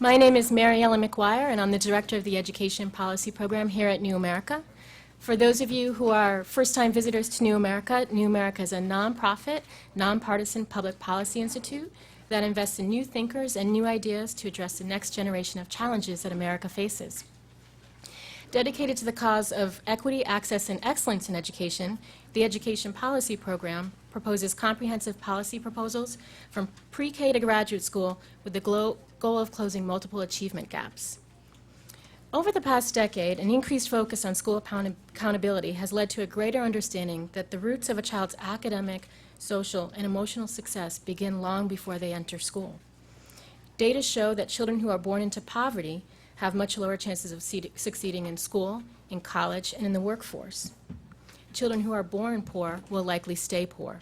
My name is Mary Ellen McGuire, and I'm the Director of the Education Policy Program here at New America. For those of you who are first-time visitors to New America is a nonprofit, nonpartisan public policy institute that invests in new thinkers and new ideas to address the next generation of challenges that America faces. Dedicated to the cause of equity, access, and excellence in education, the Education Policy Program proposes comprehensive policy proposals from pre-K to graduate school with the goal of closing multiple achievement gaps. Over the past decade, an increased focus on school accountability has led to a greater understanding that the roots of a child's academic, social, and emotional success begin long before they enter school. Data show that children who are born into poverty have much lower chances of succeeding in school, in college, and in the workforce. Children who are born poor will likely stay poor.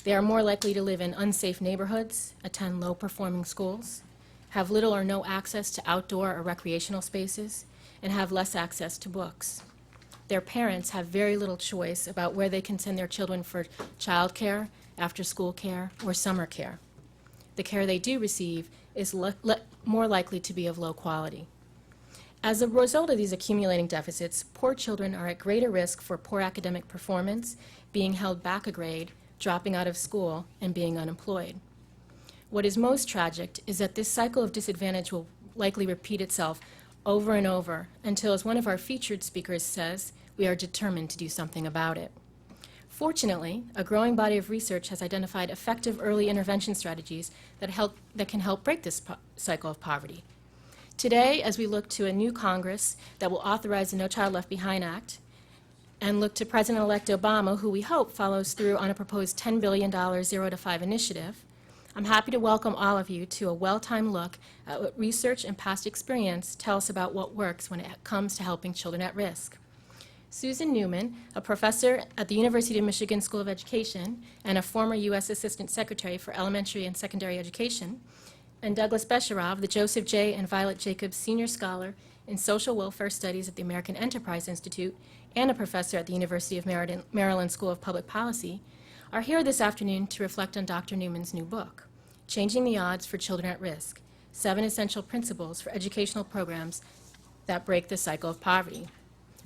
They are more likely to live in unsafe neighborhoods, attend low-performing schools, have little or no access to outdoor or recreational spaces, and have less access to books. Their parents have very little choice about where they can send their children for child care, after-school care, or summer care. The care they do receive is more likely to be of low quality. As a result of these accumulating deficits, poor children are at greater risk for poor academic performance, being held back a grade, dropping out of school, and being unemployed. What is most tragic is that this cycle of disadvantage will likely repeat itself over and over until, as one of our featured speakers says, we are determined to do something about it. Fortunately, a growing body of research has identified effective early intervention strategies that can help break this cycle of poverty. Today, as we look to a new Congress that will authorize the No Child Left Behind Act and look to President-elect Obama, who we hope follows through on a proposed $10 billion 0 to 5 initiative, I'm happy to welcome all of you to a well-timed look at what research and past experience tell us about what works when it comes to helping children at risk. Susan Newman, a professor at the University of Michigan School of Education and a former U.S. Assistant Secretary for Elementary and Secondary Education, and Douglas Besharov, the Joseph J. and Violet Jacobs Senior Scholar in Social Welfare Studies at the American Enterprise Institute and a professor at the University of Maryland School of Public Policy, are here this afternoon to reflect on Dr. Newman's new book, Changing the Odds for Children at Risk, 7 Essential Principles for Educational Programs that Break the Cycle of Poverty.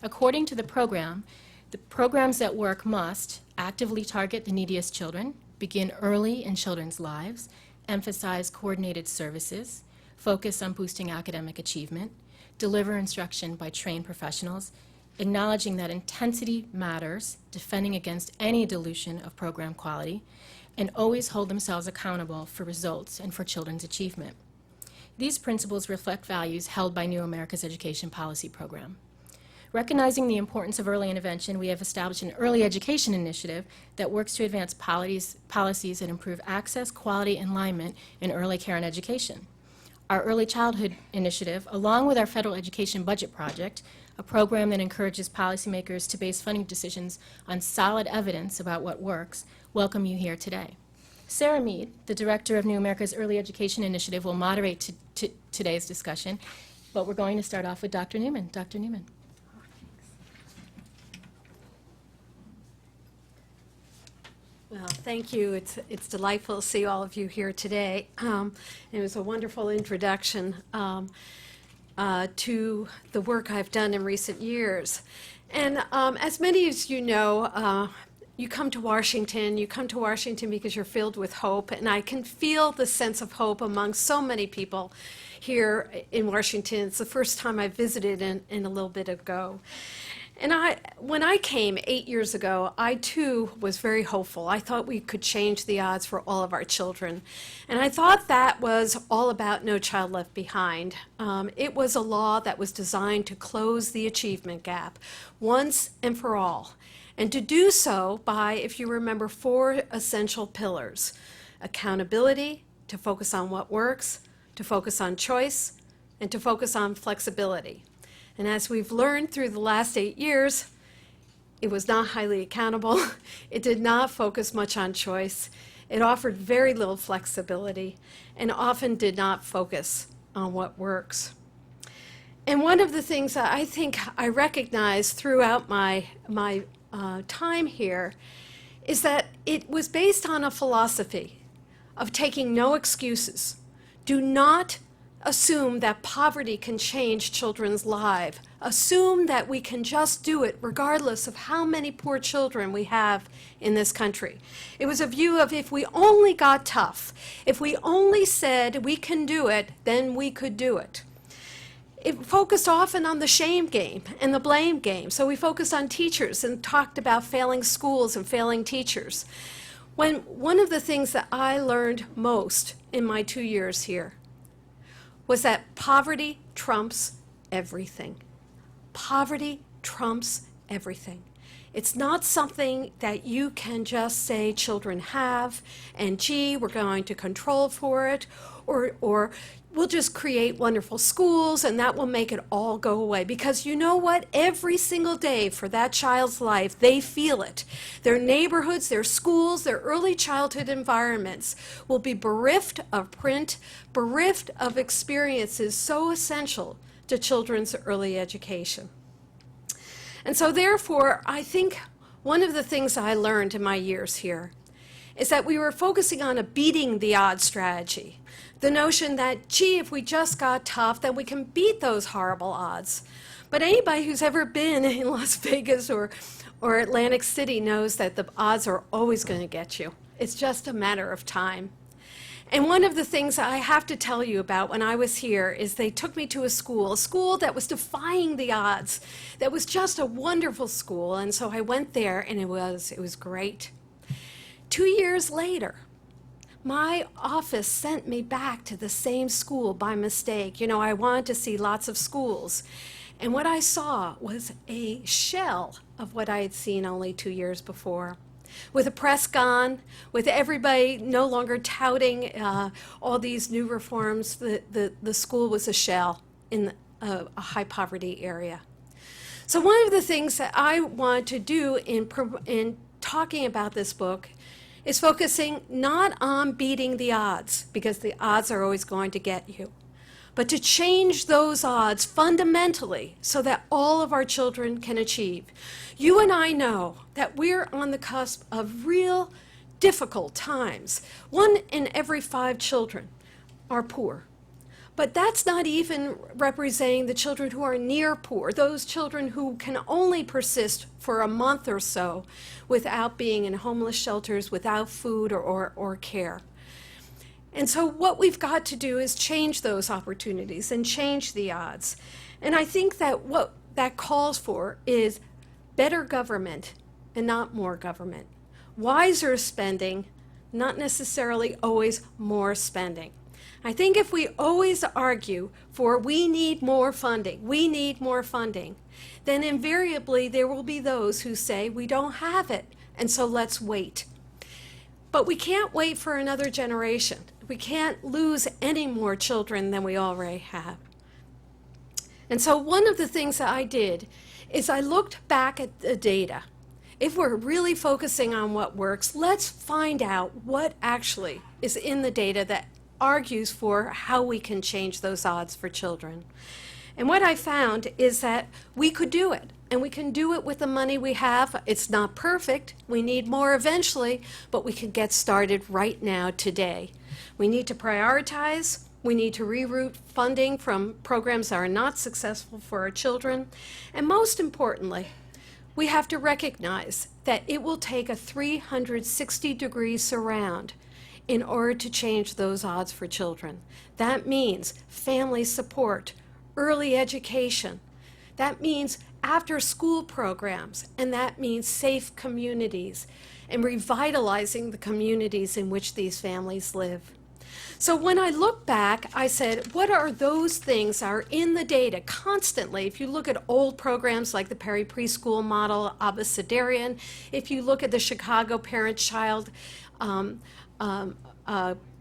According to the programs that work must actively target the neediest children, begin early in children's lives, emphasize coordinated services, focus on boosting academic achievement, deliver instruction by trained professionals, acknowledging that intensity matters, defending against any dilution of program quality, and always hold themselves accountable for results and for children's achievement. These principles reflect values held by New America's Education Policy Program. Recognizing the importance of early intervention, we have established an early education initiative that works to advance policies that improve access, quality, and alignment in early care and education. Our Early Childhood Initiative, along with our Federal Education Budget Project, a program that encourages policymakers to base funding decisions on solid evidence about what works, welcome you here today. Sarah Mead, the director of New America's Early Education Initiative, will moderate today's discussion, but we're going to start off with Dr. Newman. Dr. Newman. Well, thank you. It's delightful to see all of you here today. It was a wonderful introduction to the work I've done in recent years. And as many as you know, you come to Washington because you're filled with hope, and I can feel the sense of hope among so many people here in Washington. It's the first time I visited in a little bit ago. And when I came 8 years ago, I too was very hopeful. I thought we could change the odds for all of our children. And I thought that was all about No Child Left Behind. It was a law that was designed to close the achievement gap once and for all. And to do so by, if you remember, 4 essential pillars: accountability, to focus on what works, to focus on choice, and to focus on flexibility. And as we've learned through the last 8 years, it was not highly accountable. It did not focus much on choice. It offered very little flexibility and often did not focus on what works. And one of the things that I think I recognized throughout my time here is that it was based on a philosophy of taking no excuses. Do not assume that poverty can change children's lives. Assume that we can just do it regardless of how many poor children we have in this country. It was a view of if we only got tough, if we only said we can do it, then we could do it. It focused often on the shame game and the blame game. So we focused on teachers and talked about failing schools and failing teachers. When one of the things that I learned most in my 2 years here was that poverty trumps everything. Poverty trumps everything. It's not something that you can just say children have, and gee, we're going to control for it, or we'll just create wonderful schools and that will make it all go away. Because you know what? Every single day for that child's life, they feel it. Their neighborhoods, their schools, their early childhood environments will be bereft of print, bereft of experiences so essential to children's early education. And so therefore, I think one of the things I learned in my years here is that we were focusing on a beating the odds strategy. The notion that, gee, if we just got tough, then we can beat those horrible odds. But anybody who's ever been in Las Vegas or Atlantic City knows that the odds are always going to get you. It's just a matter of time. And one of the things I have to tell you about when I was here is they took me to a school that was defying the odds, that was just a wonderful school. And so I went there, and it was great. 2 years later, my office sent me back to the same school by mistake. You know, I wanted to see lots of schools. And what I saw was a shell of what I had seen only 2 years before. With the press gone, with everybody no longer touting all these new reforms, the school was a shell in a high poverty area. So one of the things that I want to do in talking about this book is focusing not on beating the odds, because the odds are always going to get you, but to change those odds fundamentally so that all of our children can achieve. You and I know that we're on the cusp of real difficult times. 1 in every 5 children are poor. But that's not even representing the children who are near poor, those children who can only persist for a month or so without being in homeless shelters, without food or care. And so what we've got to do is change those opportunities and change the odds. And I think that what that calls for is better government and not more government. Wiser spending, not necessarily always more spending. I think if we always argue for we need more funding, then invariably there will be those who say we don't have it, and so let's wait. But we can't wait for another generation. We can't lose any more children than we already have. And so one of the things that I did is I looked back at the data. If we're really focusing on what works, let's find out what actually is in the data that argues for how we can change those odds for children. And what I found is that we could do it, and we can do it with the money we have. It's not perfect. We need more eventually, but we can get started right now, today. We need to prioritize. We need to reroute funding from programs that are not successful for our children. And most importantly, we have to recognize that it will take a 360-degree surround in order to change those odds for children. That means family support, early education. That means after-school programs, and that means safe communities and revitalizing the communities in which these families live. So when I look back, I said, what are those things that are in the data constantly? If you look at old programs like the Perry Preschool Model, Abecedarian, if you look at the Chicago Parent-Child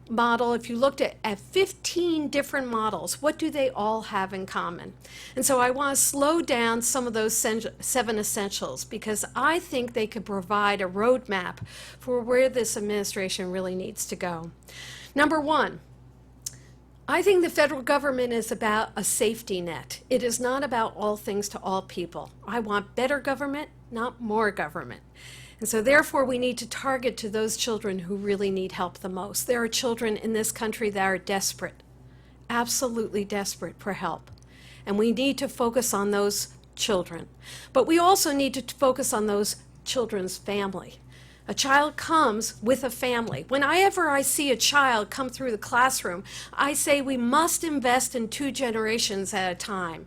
model, if you looked at 15 different models, what do they all have in common? And so I want to slow down some of those 7 essentials, because I think they could provide a roadmap for where this administration really needs to go. Number 1, I think the federal government is about a safety net. It is not about all things to all people. I want better government, not more government. And so therefore we need to target to those children who really need help the most. There are children in this country that are desperate, absolutely desperate for help. And we need to focus on those children. But we also need to focus on those children's family. A child comes with a family. Whenever I see a child come through the classroom, I say we must invest in 2 generations at a time.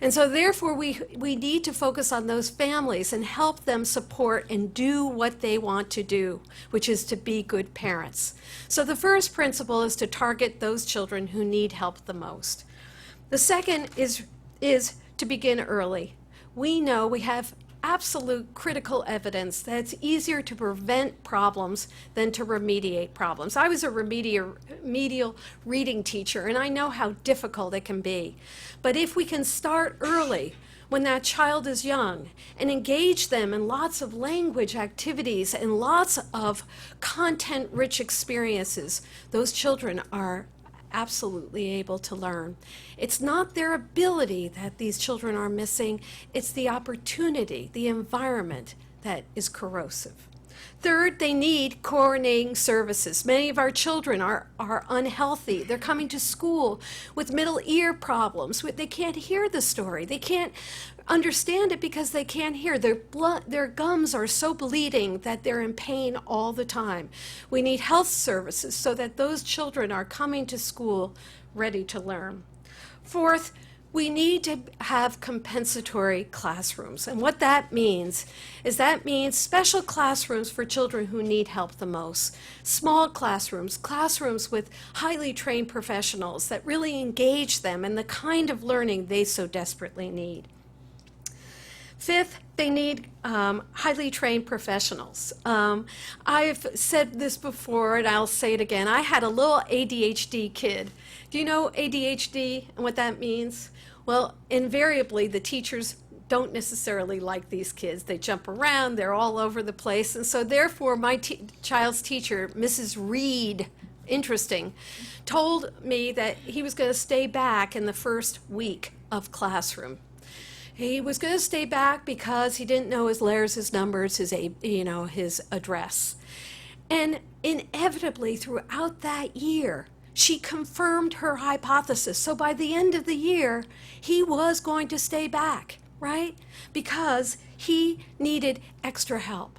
And so therefore we need to focus on those families and help them support and do what they want to do, which is to be good parents. So the first principle is to target those children who need help the most. The second is to begin early. We know we have absolute critical evidence that it's easier to prevent problems than to remediate problems. I was a remedial reading teacher, and I know how difficult it can be. But if we can start early, when that child is young, and engage them in lots of language activities and lots of content-rich experiences, those children are absolutely able to learn. It's not their ability that these children are missing, it's the opportunity, the environment that is corrosive. Third, they need coordinating services. Many of our children are unhealthy. They're coming to school with middle ear problems. They can't hear the story. They can't understand it because they can't hear. Their gums are so bleeding that they're in pain all the time. We need health services so that those children are coming to school ready to learn. Fourth, we need to have compensatory classrooms. And what that means is special classrooms for children who need help the most. Small classrooms, classrooms with highly trained professionals that really engage them in the kind of learning they so desperately need. Fifth, they need highly trained professionals. I've said this before, and I'll say it again. I had a little ADHD kid. Do you know ADHD and what that means? Well, invariably, the teachers don't necessarily like these kids. They jump around, they're all over the place. And so therefore, my child's teacher, Mrs. Reed, interesting, told me that he was going to stay back in the first week of classroom. He was going to stay back because he didn't know his letters, his numbers, his address. And inevitably, throughout that year, she confirmed her hypothesis. So by the end of the year, he was going to stay back, right? Because he needed extra help.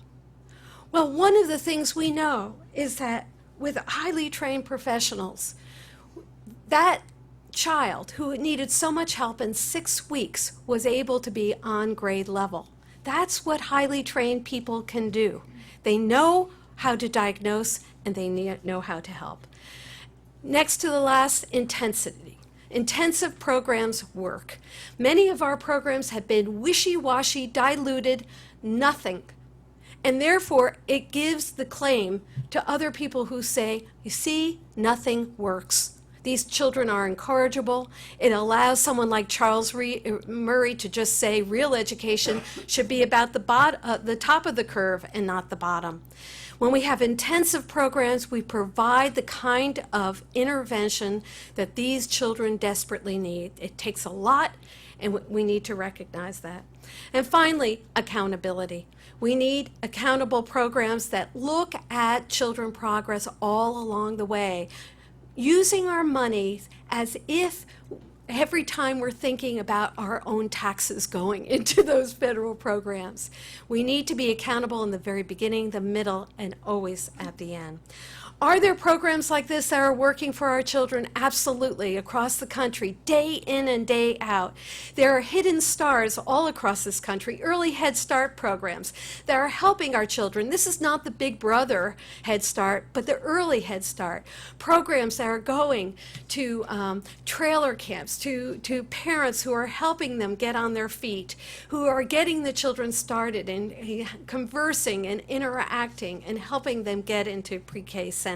Well, one of the things we know is that with highly trained professionals, that child who needed so much help in 6 weeks was able to be on grade level. That's what highly trained people can do. They know how to diagnose and they know how to help. Next to the last, intensity. Intensive programs work. Many of our programs have been wishy-washy, diluted, nothing. And therefore, it gives the claim to other people who say, you see, nothing works. These children are incorrigible. It allows someone like Charles Murray to just say real education should be about the top of the curve and not the bottom. When we have intensive programs, we provide the kind of intervention that these children desperately need. It takes a lot, and we need to recognize that. And finally, accountability. We need accountable programs that look at children progress all along the way, using our money as if every time we're thinking about our own taxes going into those federal programs. We need to be accountable in the very beginning, the middle, and always at the end. Are there programs like this that are working for our children? Absolutely, across the country, day in and day out. There are hidden stars all across this country, early Head Start programs that are helping our children. This is not the Big Brother Head Start, but the early Head Start. Programs that are going to trailer camps, to parents who are helping them get on their feet, who are getting the children started and conversing and interacting and helping them get into pre-K centers.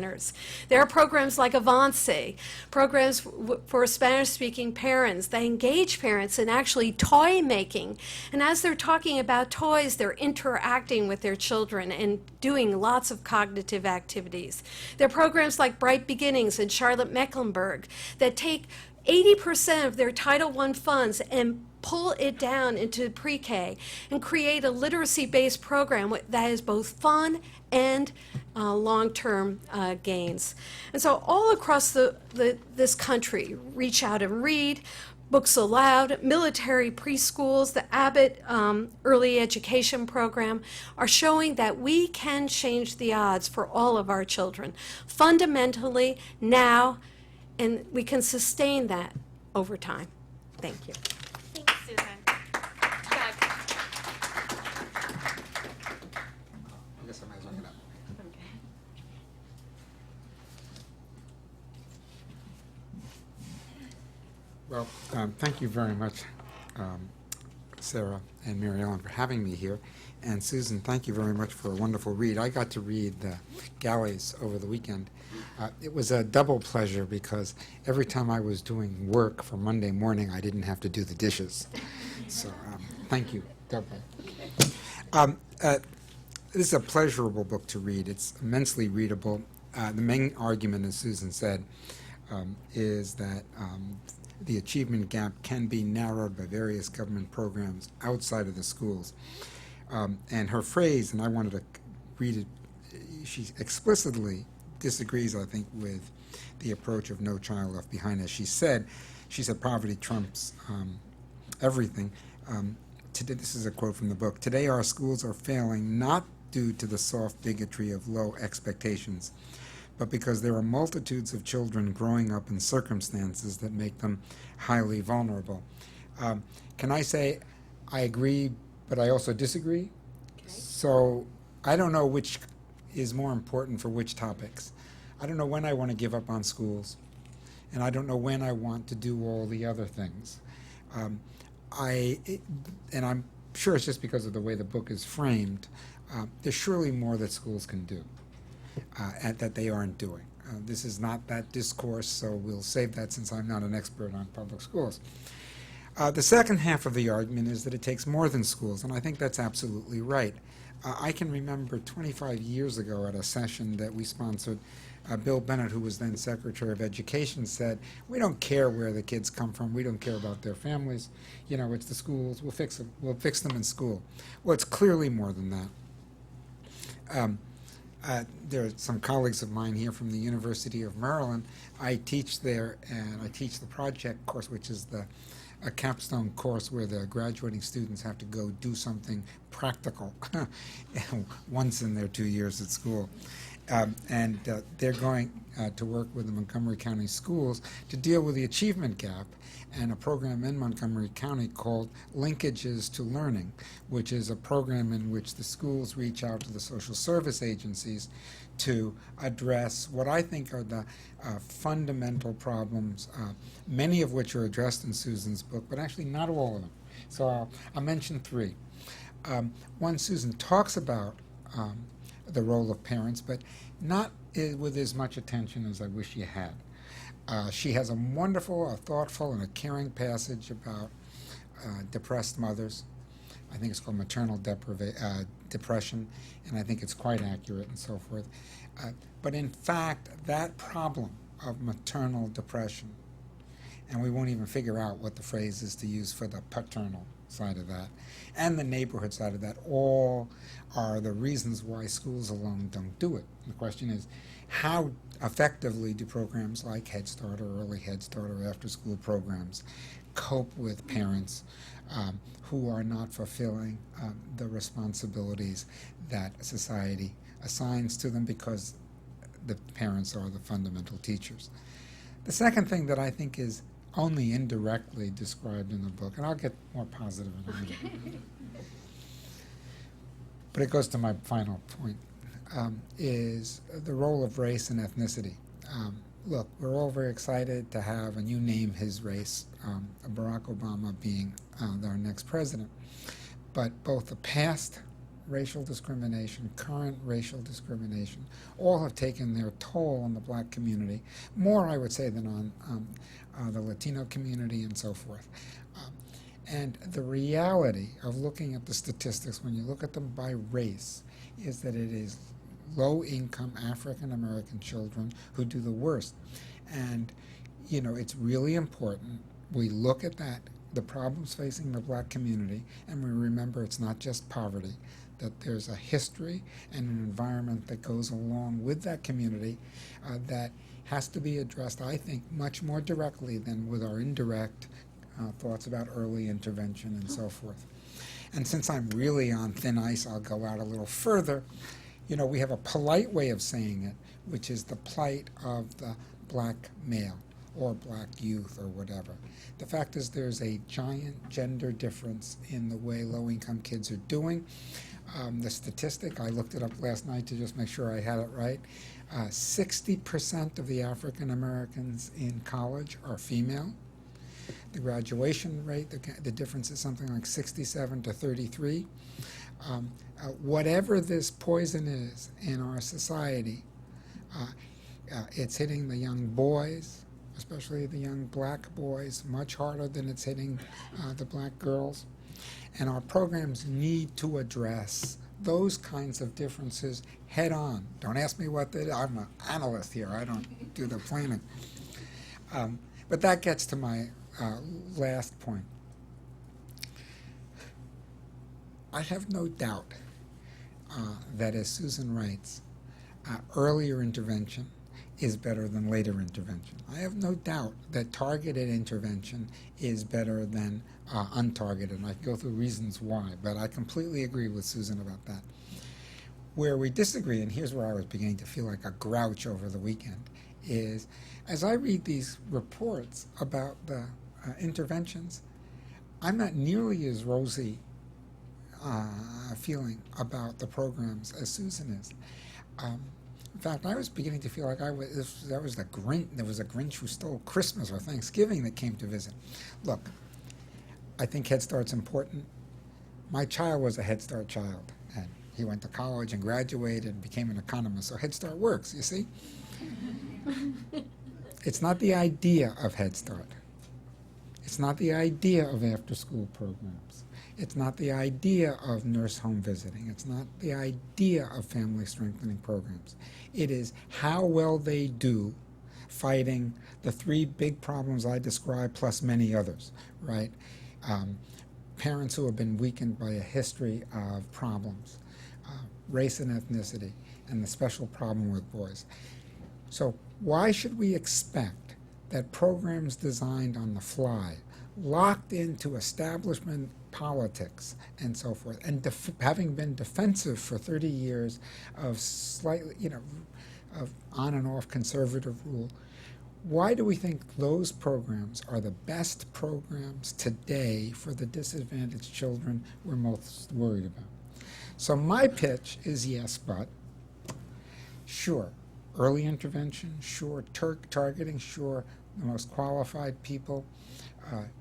There are programs like Avance, programs for Spanish-speaking parents that engage parents in actually toy making. And as they're talking about toys, they're interacting with their children and doing lots of cognitive activities. There are programs like Bright Beginnings in Charlotte-Mecklenburg that take 80% of their Title I funds and pull it down into pre-K and create a literacy-based program that is both fun and long-term gains. And so all across this country, Reach Out and Read, Books Aloud, military preschools, the Abbott early education program are showing that we can change the odds for all of our children fundamentally now, and we can sustain that over time. Thank you. Thanks, Susan. I guess I might as well get up. Well, thank you very much, Sarah and Mary Ellen, for having me here. And Susan, thank you very much for a wonderful read. I got to read the Galleys over the weekend. It was a double pleasure because every time I was doing work for Monday morning, I didn't have to do the dishes. So thank you, doubly. This is a pleasurable book to read. It's immensely readable. The main argument, as Susan said, is that the achievement gap can be narrowed by various government programs outside of the schools. And her phrase, and I wanted to read it, she explicitly disagrees, I think, with the approach of No Child Left Behind. As she said poverty trumps everything. Today, this is a quote from the book, "Today our schools are failing not due to the soft bigotry of low expectations, but because there are multitudes of children growing up in circumstances that make them highly vulnerable." Can I say I agree, but I also disagree? Okay. So I don't know which is more important for which topics. I don't know when I want to give up on schools, and I don't know when I want to do all the other things. And I'm sure it's just because of the way the book is framed. There's surely more that schools can do. And that they aren't doing. This is not that discourse, so we'll save that since I'm not an expert on public schools. The second half of the argument is that it takes more than schools, and I think that's absolutely right. I can remember 25 years ago at a session that we sponsored, Bill Bennett, who was then Secretary of Education, said, "We don't care where the kids come from. We don't care about their families. You know, it's the schools. We'll fix them. We'll fix them in school." Well, it's clearly more than that. There are some colleagues of mine here from the University of Maryland. I teach there, and I teach the project course, which is a capstone course where the graduating students have to go do something practical once in their 2 years at school. And they're going to work with the Montgomery County schools to deal with the achievement gap and a program in Montgomery County called Linkages to Learning, which is a program in which the schools reach out to the social service agencies to address what I think are the fundamental problems, many of which are addressed in Susan's book, but actually not all of them. So I'll mention three. One, Susan talks about the role of parents, but not with as much attention as I wish she had. She has a wonderful, a thoughtful, and a caring passage about depressed mothers. I think it's called maternal depression, and I think it's quite accurate and so forth. But in fact, that problem of maternal depression, and we won't even figure out what the phrase is to use for the paternal side of that, and the neighborhood side of that, all are the reasons why schools alone don't do it. The question is, how effectively do programs like Head Start or Early Head Start or after-school programs cope with parents who are not fulfilling the responsibilities that society assigns to them because the parents are the fundamental teachers? The second thing that I think is only indirectly described in the book, and I'll get more positive in a minute, but it goes to my final point, is the role of race and ethnicity. Look, we're all very excited to have, and you name his race, Barack Obama being our next president. But both the past racial discrimination, current racial discrimination, all have taken their toll on the black community, more, I would say, than on the Latino community and so forth. And the reality of looking at the statistics, when you look at them by race, is that it is low-income African-American children who do the worst. And, you know, it's really important we look at that, the problems facing the black community, and we remember it's not just poverty. that there's a history and an environment that goes along with that community that has to be addressed, I think, much more directly than with our indirect thoughts about early intervention and so forth. And since I'm really on thin ice, I'll go out a little further. You know, we have a polite way of saying it, which is the plight of the black male or black youth or whatever. The fact is there's a giant gender difference in the way low-income kids are doing. The statistic, I looked it up last night to just make sure I had it right, 60% of the African Americans in college are female. The graduation rate, the difference is something like 67 to 33. Whatever this poison is in our society, it's hitting the young boys, especially the young black boys, much harder than it's hitting the black girls. And our programs need to address those kinds of differences head on. Don't ask me what they are. I'm an analyst here. I don't do the planning. But that gets to my last point. I have no doubt that, as Susan writes, earlier intervention is better than later intervention. I have no doubt that targeted intervention is better than untargeted, and I can go through reasons why, but I completely agree with Susan about that. Where we disagree, and here's where I was beginning to feel like a grouch over the weekend, is as I read these reports about the interventions, I'm not nearly as rosy feeling about the programs as Susan is. In fact, I was beginning to feel like there was a Grinch who stole Christmas or Thanksgiving that came to visit. Look, I think Head Start's important. My child was a Head Start child, and he went to college and graduated and became an economist, so Head Start works, you see? It's not the idea of Head Start. It's not the idea of after-school programs. It's not the idea of nurse home visiting. It's not the idea of family strengthening programs. It is how well they do fighting the three big problems I described, plus many others, right? Parents who have been weakened by a history of problems, race and ethnicity, and the special problem with boys. So why should we expect that programs designed on the fly, locked into establishment politics and so forth, and having been defensive for 30 years of slightly, of on and off conservative rule, why do we think those programs are the best programs today for the disadvantaged children we're most worried about? So my pitch is yes, but sure, early intervention, sure, targeting, sure, the most qualified people,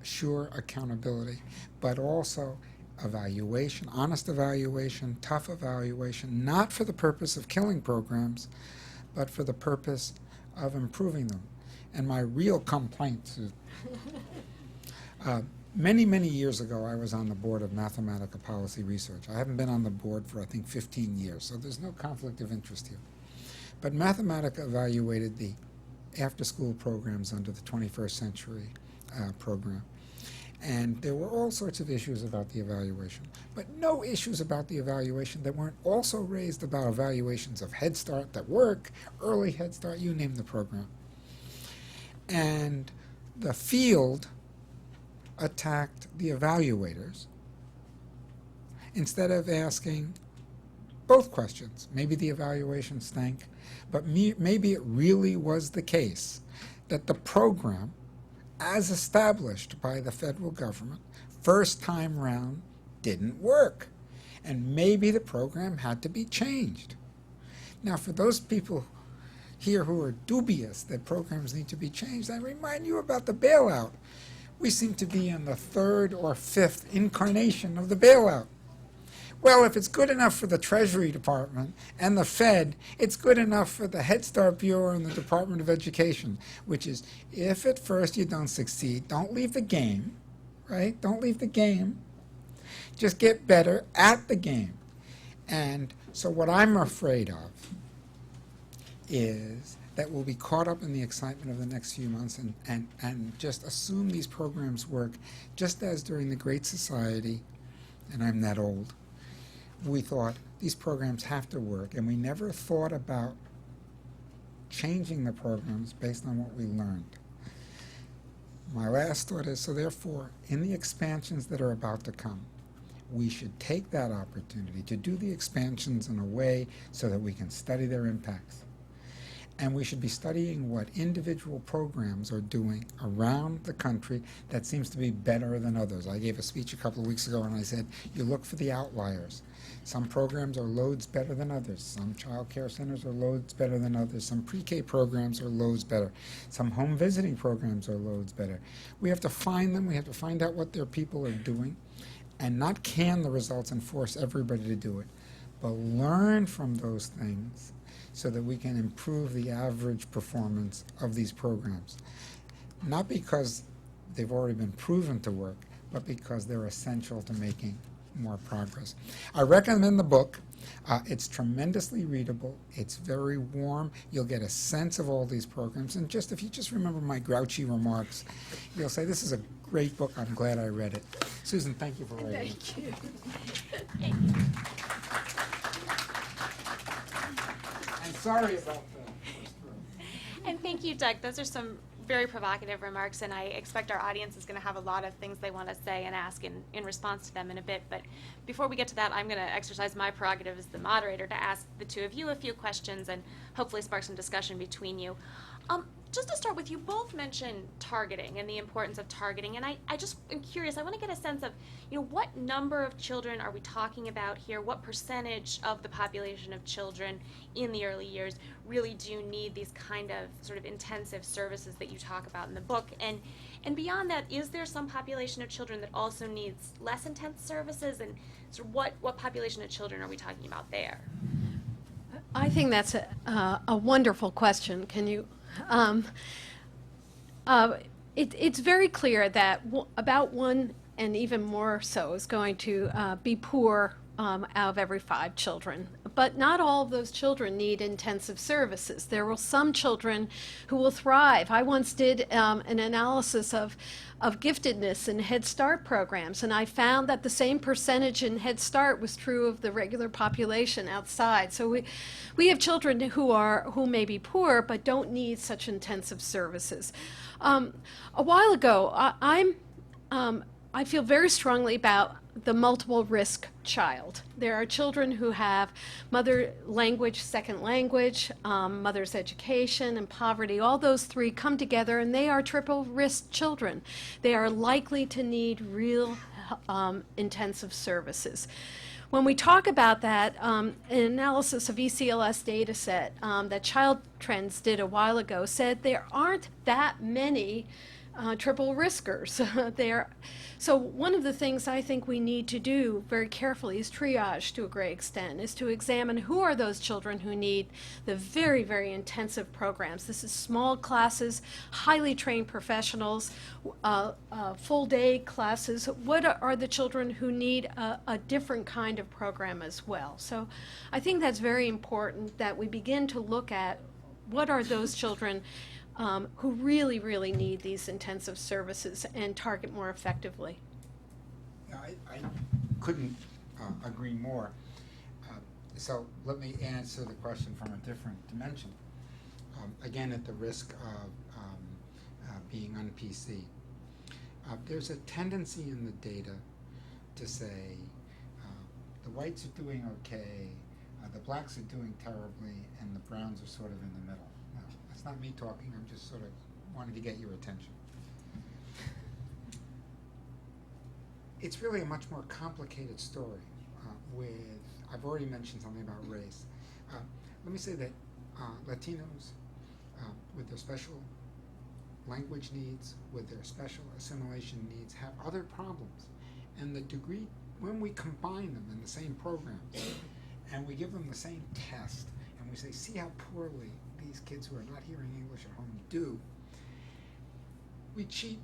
sure, accountability, but also evaluation, honest evaluation, tough evaluation, not for the purpose of killing programs, but for the purpose of improving them. And my real complaint is, many, many years ago, I was on the board of Mathematical Policy Research. I haven't been on the board for, I think, 15 years, so there's no conflict of interest here. But Mathematica evaluated the after-school programs under the 21st century program. And there were all sorts of issues about the evaluation, but no issues about the evaluation that weren't also raised about evaluations of Head Start that work, early Head Start, you name the program. And the field attacked the evaluators instead of asking both questions. Maybe the evaluation stank, but maybe it really was the case that the program, as established by the federal government, first time round, didn't work. And maybe the program had to be changed. Now, for those people here who are dubious that programs need to be changed, I remind you about the bailout. We seem to be in the third or fifth incarnation of the bailout. Well, if it's good enough for the Treasury Department and the Fed, it's good enough for the Head Start Bureau and the Department of Education, which is, if at first you don't succeed, don't leave the game, right? Don't leave the game. Just get better at the game. And so what I'm afraid of is that we'll be caught up in the excitement of the next few months and just assume these programs work just as during the Great Society, and I'm that old, we thought these programs have to work, and we never thought about changing the programs based on what we learned. My last thought is, so therefore, in the expansions that are about to come, we should take that opportunity to do the expansions in a way so that we can study their impacts. And we should be studying what individual programs are doing around the country that seems to be better than others. I gave a speech a couple of weeks ago and I said, you look for the outliers. Some programs are loads better than others. Some child care centers are loads better than others. Some pre-K programs are loads better. Some home visiting programs are loads better. We have to find them. We have to find out what their people are doing and not can the results and force everybody to do it, but learn from those things so that we can improve the average performance of these programs. Not because they've already been proven to work, but because they're essential to making more progress. I recommend the book. It's tremendously readable. It's very warm. You'll get a sense of all these programs. And if you just remember my grouchy remarks, you'll say, this is a great book. I'm glad I read it. Susan, thank you for writing it. Thank you. And sorry about the first row. And thank you, Doug. Those are some very provocative remarks, and I expect our audience is going to have a lot of things they want to say and ask in response to them in a bit. But before we get to that, I'm going to exercise my prerogative as the moderator to ask the two of you a few questions and hopefully spark some discussion between you. Just to start with, you both mentioned targeting and the importance of targeting, and I just am curious. I want to get a sense of, what number of children are we talking about here? What percentage of the population of children in the early years really do need these kind of sort of intensive services that you talk about in the book? And beyond that, is there some population of children that also needs less intense services? And sort of what population of children are we talking about there? I think that's a wonderful question. Can you? It's very clear that about one, and even more so, is going to be poor out of every 5 children. But not all of those children need intensive services. There will some children who will thrive. I once did an analysis of giftedness in Head Start programs, and I found that the same percentage in Head Start was true of the regular population outside. So we have children who may be poor but don't need such intensive services. A while ago, I feel very strongly about the multiple risk child. There are children who have mother language, second language, mother's education, and poverty. All those 3 come together, and they are triple risk children. They are likely to need real intensive services. When we talk about that, an analysis of ECLS data set that Child Trends did a while ago said there aren't that many triple riskers. So one of the things I think we need to do very carefully is triage to a great extent, is to examine who are those children who need the very, very intensive programs. This is small classes, highly trained professionals, full day classes. What are the children who need a different kind of program as well? So I think that's very important that we begin to look at what are those children who really, really need these intensive services and target more effectively. Yeah, I couldn't agree more. So let me answer the question from a different dimension. Again, at the risk of being un-PC. There's a tendency in the data to say the whites are doing okay, the blacks are doing terribly, and the browns are sort of in the middle. It's not me talking, I'm just sort of wanting to get your attention. It's really a much more complicated story I've already mentioned something about race. Let me say that Latinos with their special language needs, with their special assimilation needs, have other problems. And the degree, when we combine them in the same programs, and we give them the same test, and we say, see how poorly these kids who are not hearing English at home do, we cheat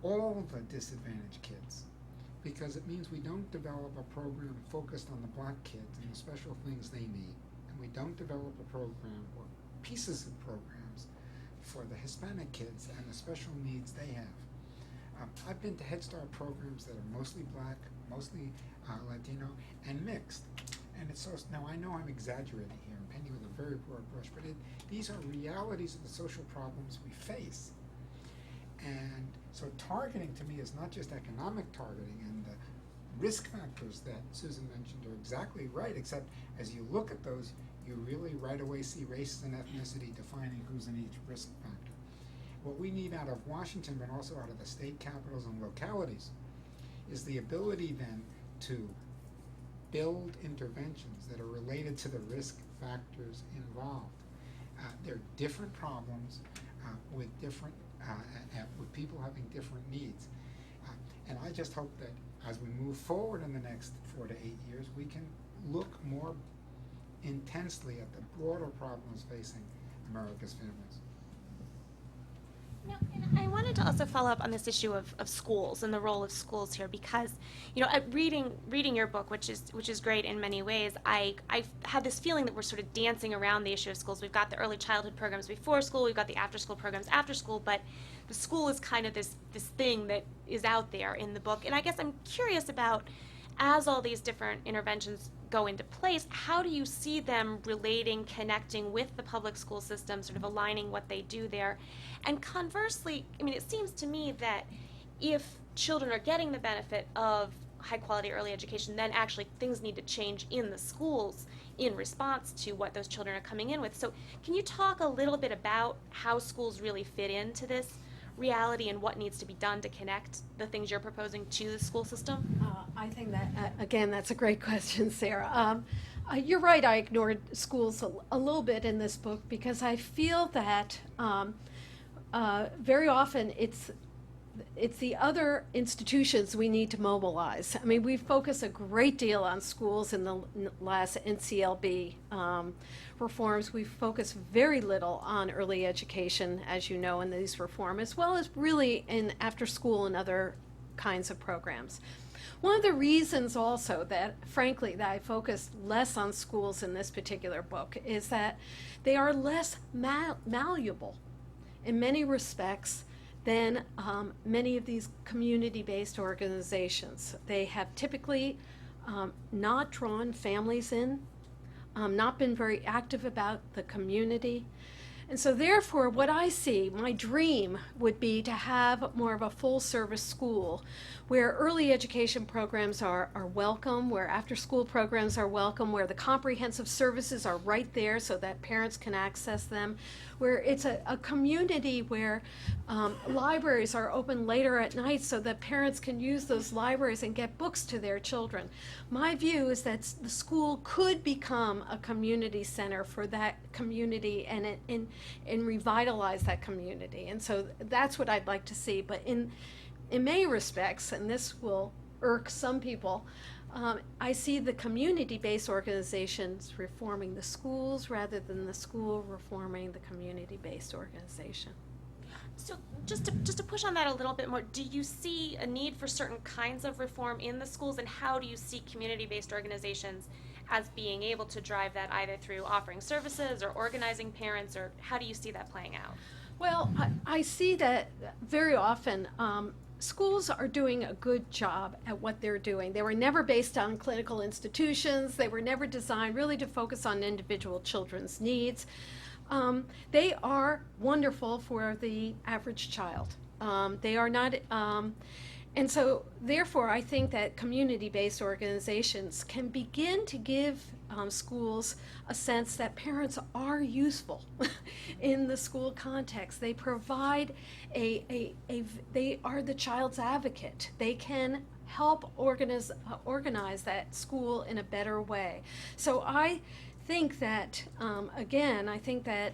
all the disadvantaged kids, because it means we don't develop a program focused on the black kids and the special things they need, and we don't develop a program or pieces of programs for the Hispanic kids and the special needs they have. I've been to Head Start programs that are mostly black, mostly Latino, and mixed. And it's so, now I know I'm exaggerating here, I'm painting with a very broad brush, but these are realities of the social problems we face. And so targeting to me is not just economic targeting, and the risk factors that Susan mentioned are exactly right, except as you look at those, you really right away see race and ethnicity defining who's in each risk factor. What we need out of Washington, but also out of the state capitals and localities, is the ability then to build interventions that are related to the risk factors involved. There are different problems with different with people having different needs, and I just hope that as we move forward in the next 4 to 8 years, we can look more intensely at the broader problems facing America's families. Yeah, and I wanted to also follow up on this issue of schools and the role of schools here, because, you know, reading your book, which is great in many ways, I've had this feeling that we're sort of dancing around the issue of schools. We've got the early childhood programs before school, we've got the after school programs after school, but the school is kind of this thing that is out there in the book. And I guess I'm curious about, as all these different interventions go into place, how do you see them relating, connecting with the public school system, sort of aligning what they do there? And conversely, I mean, it seems to me that if children are getting the benefit of high quality early education, then actually things need to change in the schools in response to what those children are coming in with. So can you talk a little bit about how schools really fit into this reality and what needs to be done to connect the things you're proposing to the school system? I think that, again, that's a great question, Sarah. You're right, I ignored schools a little bit in this book because I feel that very often it's the other institutions we need to mobilize. I mean, we focus a great deal on schools in the last NCLB reforms. We focus very little on early education, as you know, in these reforms, as well as really in after school and other kinds of programs. One of the reasons also that, frankly, that I focused less on schools in this particular book is that they are less malleable in many respects than many of these community-based organizations. They have typically not drawn families in, not been very active about the community. And so therefore, what I see, my dream would be to have more of a full-service school where early education programs are welcome, where after-school programs are welcome, where the comprehensive services are right there so that parents can access them, where it's a community where libraries are open later at night so that parents can use those libraries and get books to their children. My view is that the school could become a community center for that community and revitalize that community. And so that's what I'd like to see. But in many respects, and this will irk some people, I see the community-based organizations reforming the schools rather than the school reforming the community-based organization. So just to push on that a little bit more, do you see a need for certain kinds of reform in the schools, and how do you see community-based organizations as being able to drive that, either through offering services or organizing parents, or how do you see that playing out? Well, I see that very often schools are doing a good job at what they're doing. They were never based on clinical institutions. They were never designed really to focus on individual children's needs. They are wonderful for the average child. They are not, and so therefore I think that community-based organizations can begin to give schools a sense that parents are useful in the school context. They provide they are the child's advocate. They can help organize that school in a better way. So I think that, again, I think that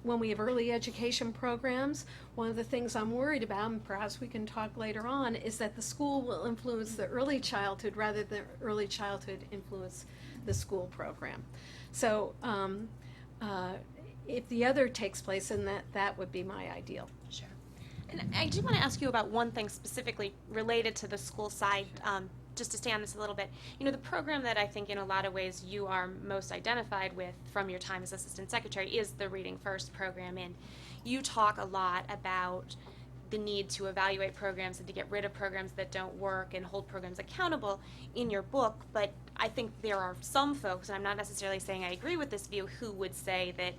when we have early education programs, one of the things I'm worried about, and perhaps we can talk later on, is that the school will influence the early childhood rather than early childhood influence the school program. So if the other takes place, then that would be my ideal. Sure. And I do want to ask you about one thing specifically related to the school side, just to stay on this a little bit. You know, the program that I think in a lot of ways you are most identified with from your time as assistant secretary is the Reading First program, and you talk a lot about the need to evaluate programs and to get rid of programs that don't work and hold programs accountable in your book, but I think there are some folks, and I'm not necessarily saying I agree with this view, who would say that,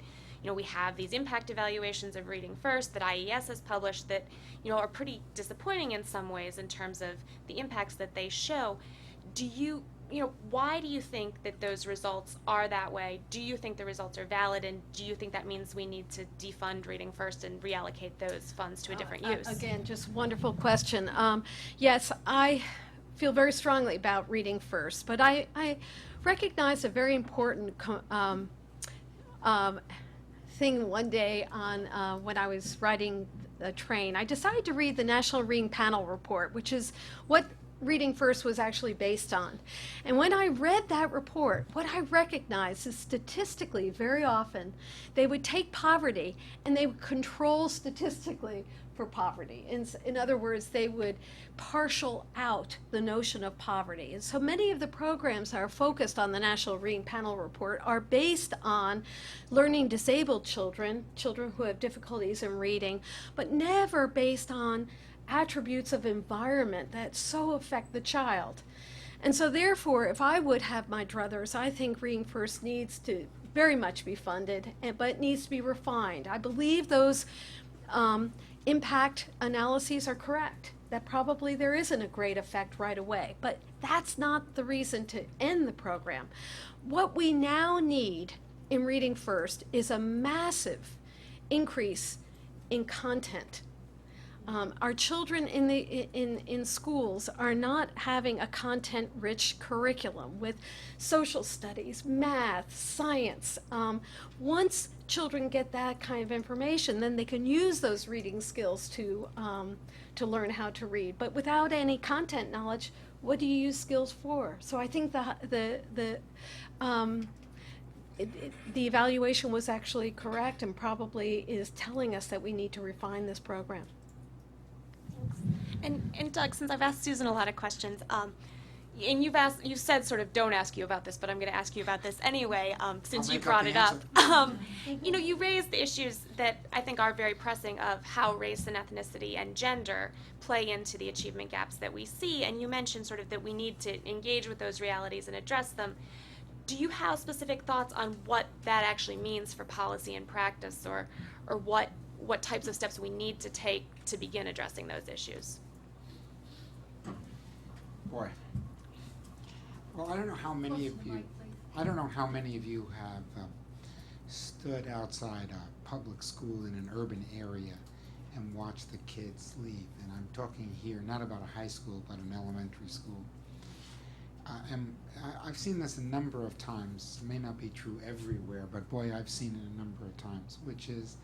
we have these impact evaluations of Reading First that IES has published that, are pretty disappointing in some ways in terms of the impacts that they show. Why do you think that those results are that way? Do you think the results are valid, and do you think that means we need to defund Reading First and reallocate those funds to a different use? Again, just wonderful question. Yes, I feel very strongly about Reading First, but I recognize a very important thing one day on when I was riding the train. I decided to read the National Reading Panel Report, which is what Reading First was actually based on. And when I read that report, what I recognized is statistically, very often, they would take poverty and they would control statistically for poverty. In other words, they would partial out the notion of poverty. And so many of the programs that are focused on the National Reading Panel Report are based on learning disabled children, children who have difficulties in reading, but never based on attributes of environment that so affect the child. And so therefore, if I would have my druthers, I think Reading First needs to very much be funded, but needs to be refined. I believe those impact analyses are correct, that probably there isn't a great effect right away, but that's not the reason to end the program. What we now need in Reading First is a massive increase in content. Our children in schools are not having a content-rich curriculum with social studies, math, science. Once children get that kind of information, then they can use those reading skills to learn how to read. But without any content knowledge, what do you use skills for? So I think the evaluation was actually correct and probably is telling us that we need to refine this program. And Doug, since I've asked Susan a lot of questions, and you've said sort of don't ask you about this, but I'm going to ask you about this anyway, since you brought it up. You raised the issues that I think are very pressing of how race and ethnicity and gender play into the achievement gaps that we see, and you mentioned sort of that we need to engage with those realities and address them. Do you have specific thoughts on what that actually means for policy and practice, or what types of steps we need to take to begin addressing those issues? Boy. Well, I don't know how many of you have stood outside a public school in an urban area and watched the kids leave. And I'm talking here not about a high school, but an elementary school. And I've seen this a number of times. It may not be true everywhere, but boy, I've seen it a number of times, which is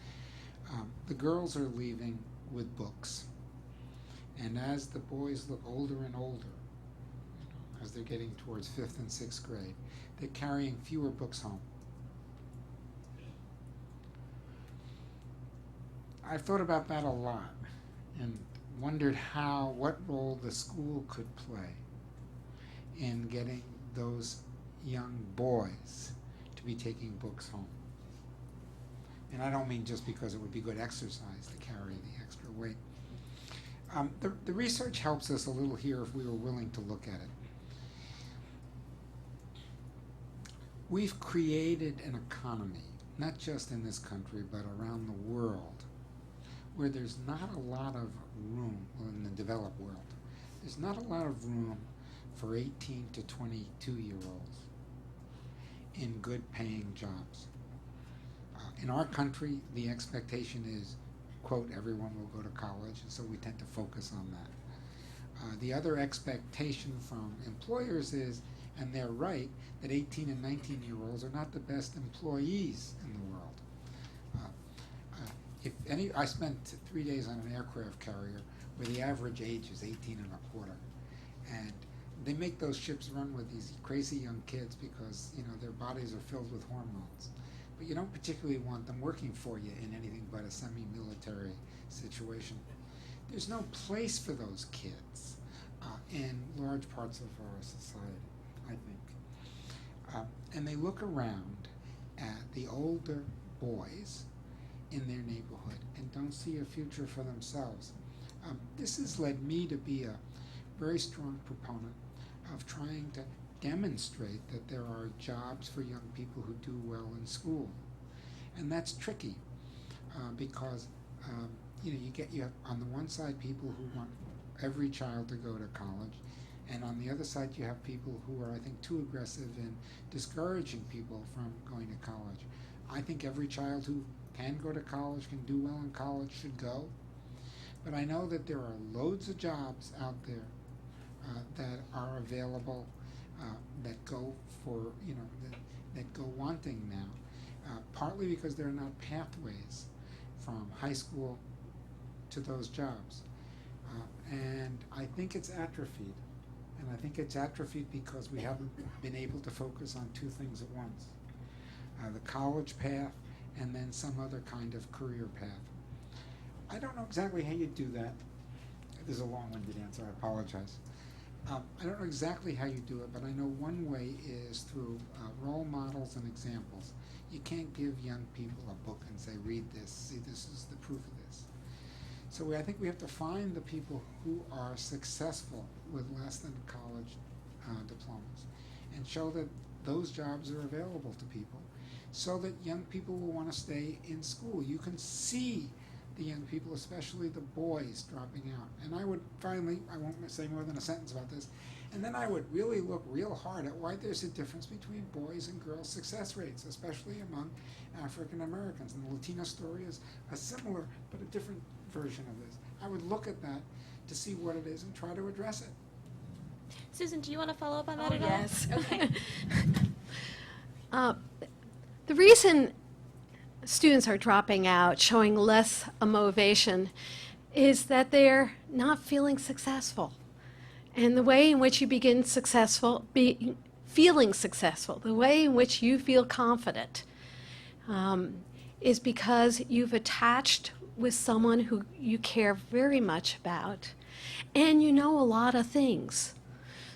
the girls are leaving with books. And as the boys look older and older, as they're getting towards 5th and 6th grade, they're carrying fewer books home. I've thought about that a lot and wondered what role the school could play in getting those young boys to be taking books home. And I don't mean just because it would be good exercise to carry the extra weight. The research helps us a little here if we were willing to look at it. We've created an economy, not just in this country, but around the world, where there's not a lot of room, well, in the developed world, there's not a lot of room for 18 to 22-year-olds in good paying jobs. In our country, the expectation is, quote, everyone will go to college, and so we tend to focus on that. The other expectation from employers is, and they're right, that 18 and 19-year-olds are not the best employees in the world. I spent 3 days on an aircraft carrier where the average age is 18 and a quarter. And they make those ships run with these crazy young kids because, their bodies are filled with hormones. But you don't particularly want them working for you in anything but a semi-military situation. There's no place for those kids in large parts of our society, I think. And they look around at the older boys in their neighborhood and don't see a future for themselves. This has led me to be a very strong proponent of trying to demonstrate that there are jobs for young people who do well in school. And that's tricky because you have on the one side people who want every child to go to college, and on the other side you have people who are, I think, too aggressive in discouraging people from going to college. I think every child who can go to college, can do well in college, should go. But I know that there are loads of jobs out there that are available that go for, that go wanting now, partly because there are not pathways from high school to those jobs. And I think it's atrophied. And I think it's atrophied because we haven't been able to focus on two things at once. The college path and then some other kind of career path. I don't know exactly how you do that. This is a long-winded answer, I apologize. I don't know exactly how you do it, but I know one way is through role models and examples. You can't give young people a book and say, read this, see, this is the proof of this. So I think we have to find the people who are successful with less than college diplomas and show that those jobs are available to people so that young people will want to stay in school. You can see the young people, especially the boys, dropping out. And I would finally, I won't say more than a sentence about this, and then I would really look real hard at why there's a difference between boys and girls' success rates, especially among African Americans. And the Latino story is a similar but a different version of this. I would look at that to see what it is and try to address it. Susan, do you want to follow up on that at all? Yes. Okay. The reason students are dropping out, showing less motivation, is that they're not feeling successful. And the way in which you begin feeling successful, the way in which you feel confident, is because you've attached with someone who you care very much about, and you know a lot of things.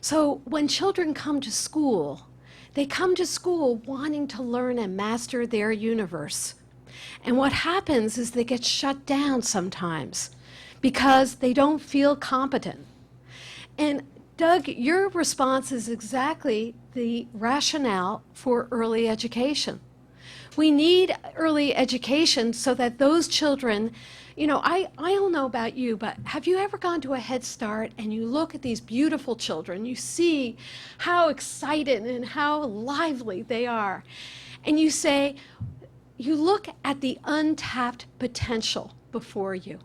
So when children come to school, they come to school wanting to learn and master their universe. And what happens is they get shut down sometimes because they don't feel competent. And Doug, your response is exactly the rationale for early education. We need early education so that those children, I don't know about you, but have you ever gone to a Head Start and you look at these beautiful children, you see how excited and how lively they are, and you say, you look at the untapped potential before you,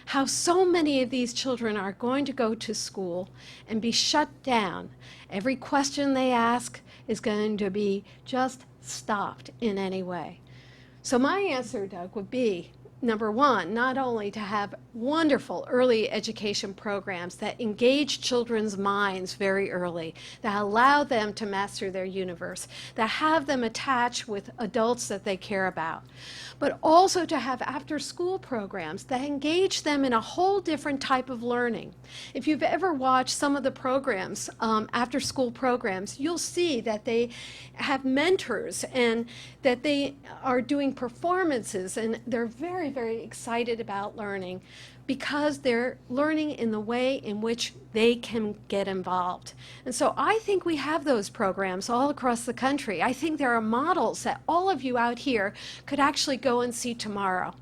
how so many of these children are going to go to school and be shut down. Every question they ask is going to be just stopped in any way. So my answer, Doug, would be, number one, not only to have wonderful early education programs that engage children's minds very early, that allow them to master their universe, that have them attach with adults that they care about, but also to have after-school programs that engage them in a whole different type of learning. If you've ever watched some of the programs, after-school programs, you'll see that they have mentors and that they are doing performances, and they're very, very excited about learning because they're learning in the way in which they can get involved. And so I think we have those programs all across the country. I think there are models that all of you out here could actually go and see tomorrow.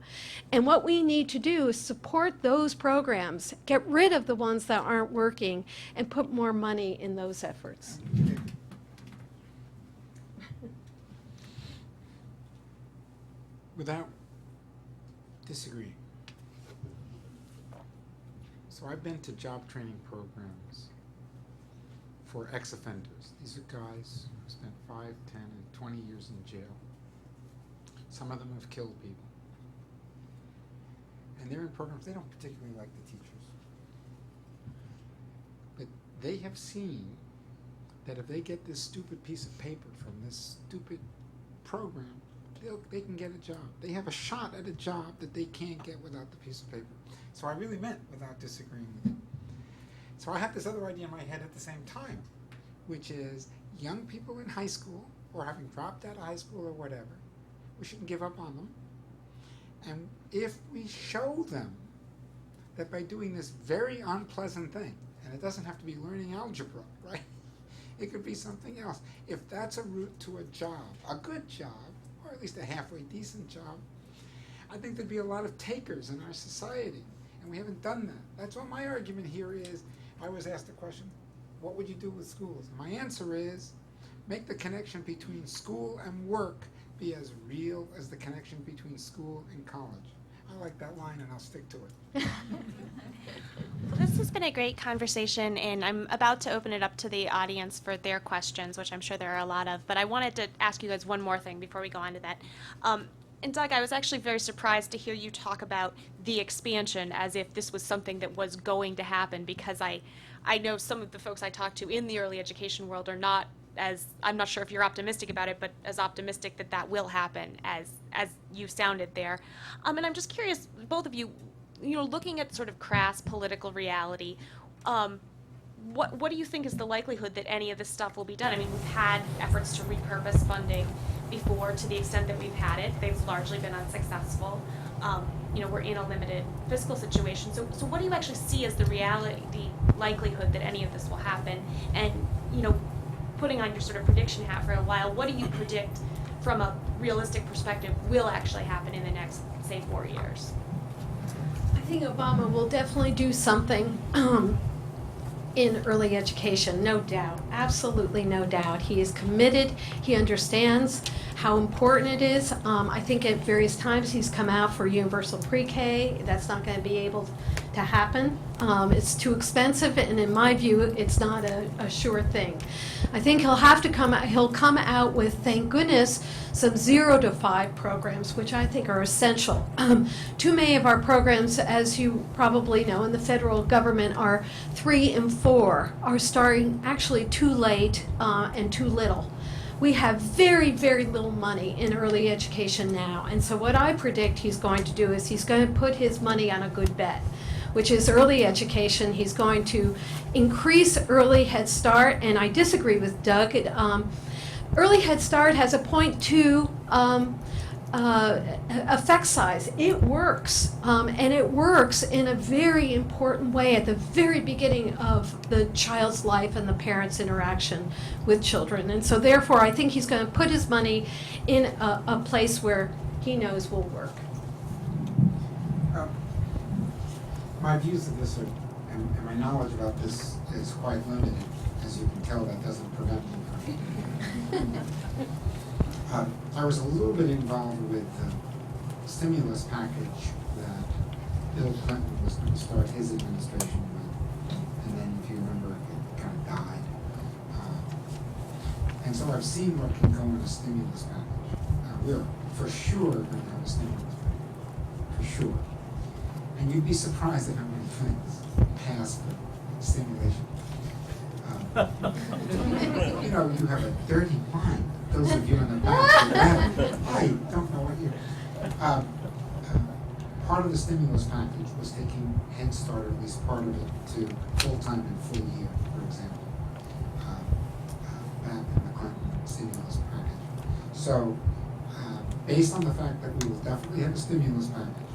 And what we need to do is support those programs, get rid of the ones that aren't working, and put more money in those efforts. Without disagreeing. So I've been to job training programs for ex-offenders. These are guys who spent 5, 10, and 20 years in jail. Some of them have killed people. And they're in programs they don't particularly like the teachers. But they have seen that if they get this stupid piece of paper from this stupid program, they can get a job. They have a shot at a job that they can't get without the piece of paper. So I really meant without disagreeing with them. So I have this other idea in my head at the same time, which is young people in high school, or having dropped out of high school or whatever, we shouldn't give up on them. And if we show them that by doing this very unpleasant thing, and it doesn't have to be learning algebra, right? It could be something else. If that's a route to a job, a good job, or at least a halfway decent job, I think there'd be a lot of takers in our society, and we haven't done that. That's what my argument here is. I was asked the question, what would you do with schools? My answer is, make the connection between school and work be as real as the connection between school and college. I like that line, and I'll stick to it. Well, this has been a great conversation, and I'm about to open it up to the audience for their questions, which I'm sure there are a lot of. But I wanted to ask you guys one more thing before we go on to that. And Doug, I was actually very surprised to hear you talk about the expansion as if this was something that was going to happen, because I know some of the folks I talk to in the early education world are not as, I'm not sure if you're optimistic about it, but as optimistic that that will happen as you sounded there. And I'm just curious, both of you, looking at sort of crass political reality, what do you think is the likelihood that any of this stuff will be done? I mean, we've had efforts to repurpose funding before to the extent that we've had it. They've largely been unsuccessful. We're in a limited fiscal situation. So what do you actually see as the reality, the likelihood that any of this will happen? And, putting on your sort of prediction hat for a while, what do you predict from a realistic perspective will actually happen in the next, say, 4 years? I think Obama will definitely do something in early education, no doubt, absolutely no doubt. He is committed, he understands how important it is. I think at various times he's come out for universal pre-K. That's not going to be able to happen. It's too expensive, and in my view, it's not a sure thing. I think he'll come out with, thank goodness, some 0 to 5 programs, which I think are essential. Too many of our programs, as you probably know, in the federal government are 3 and 4, are starting actually too late and too little. We have very, very little money in early education now, and so what I predict he's going to do is he's going to put his money on a good bet, which is early education. He's going to increase early Head Start, and I disagree with Doug. Early Head Start has a 0.2 effect size. It works, and it works in a very important way at the very beginning of the child's life and the parents' interaction with children. And so therefore, I think he's going to put his money in a place where he knows will work. My views of this and my knowledge about this is quite limited. As you can tell, that doesn't prevent me from I was a little bit involved with the stimulus package that Bill Clinton was going to start his administration with, and then, if you remember, it kind of died. And so I've seen what can go in a stimulus package. We're for sure going to have a stimulus package, for sure. And you'd be surprised at how many things pass for stimulation. You have a dirty mind. Those of you in the back, I don't know what you. Part of the stimulus package was taking Head Start, or at least part of it, to full-time and full year, for example, back in the Clinton stimulus package. So, based on the fact that we will definitely have a stimulus package,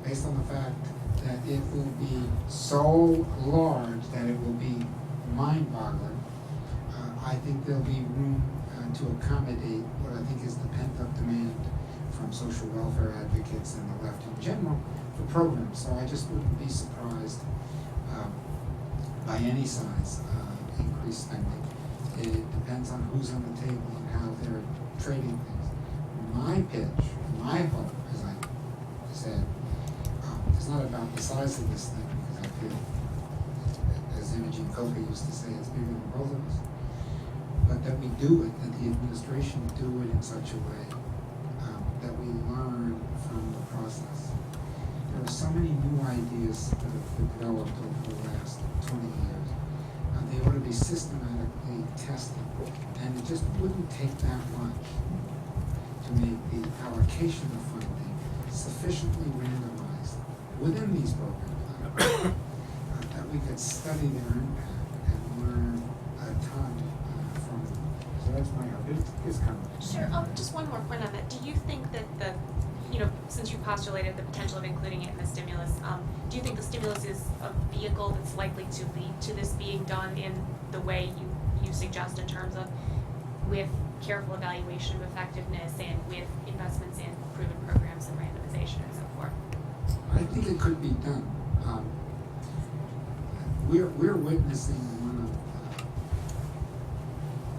based on the fact that it will be so large that it will be mind-boggling, I think there'll be room to accommodate what I think is the pent-up demand from social welfare advocates and the left in general for programs. So I just wouldn't be surprised by any size increased spending. It depends on who's on the table and how they're trading things. My pitch, my hope, as I said, it's not about the size of this thing, because I feel, as Imogen Coker used to say, it's bigger than both of us. But that we do it, that the administration do it in such a way that we learn from the process. There are so many new ideas that have developed over the last 20 years. They ought to be systematically tested, and it just wouldn't take that much to make the allocation of funding sufficiently randomized within these programs that we could study their impact and learn a ton from them. So that's my hope. It's coming. Sure. Just one more point on that. Do you think that since you postulated the potential of including it in the stimulus, do you think the stimulus is a vehicle that's likely to lead to this being done in the way you suggest, in terms of with careful evaluation of effectiveness and with investments in proven programs and randomization and so forth? I think it could be done. We're witnessing one of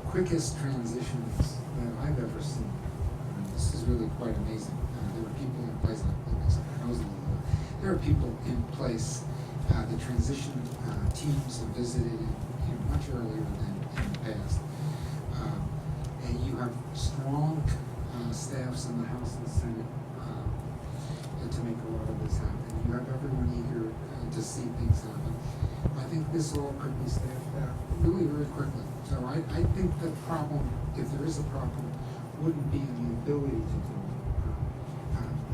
the quickest transitions that I've ever seen. This is really quite amazing. There are people in place, there are people in place. The transition teams have visited much earlier than in the past. And you have strong staffs in the House and Senate to make a lot of this happen. You have everyone eager to see things happen. I think this all could be staffed out really very quickly. So I think the problem, if there is a problem, wouldn't be in the ability to do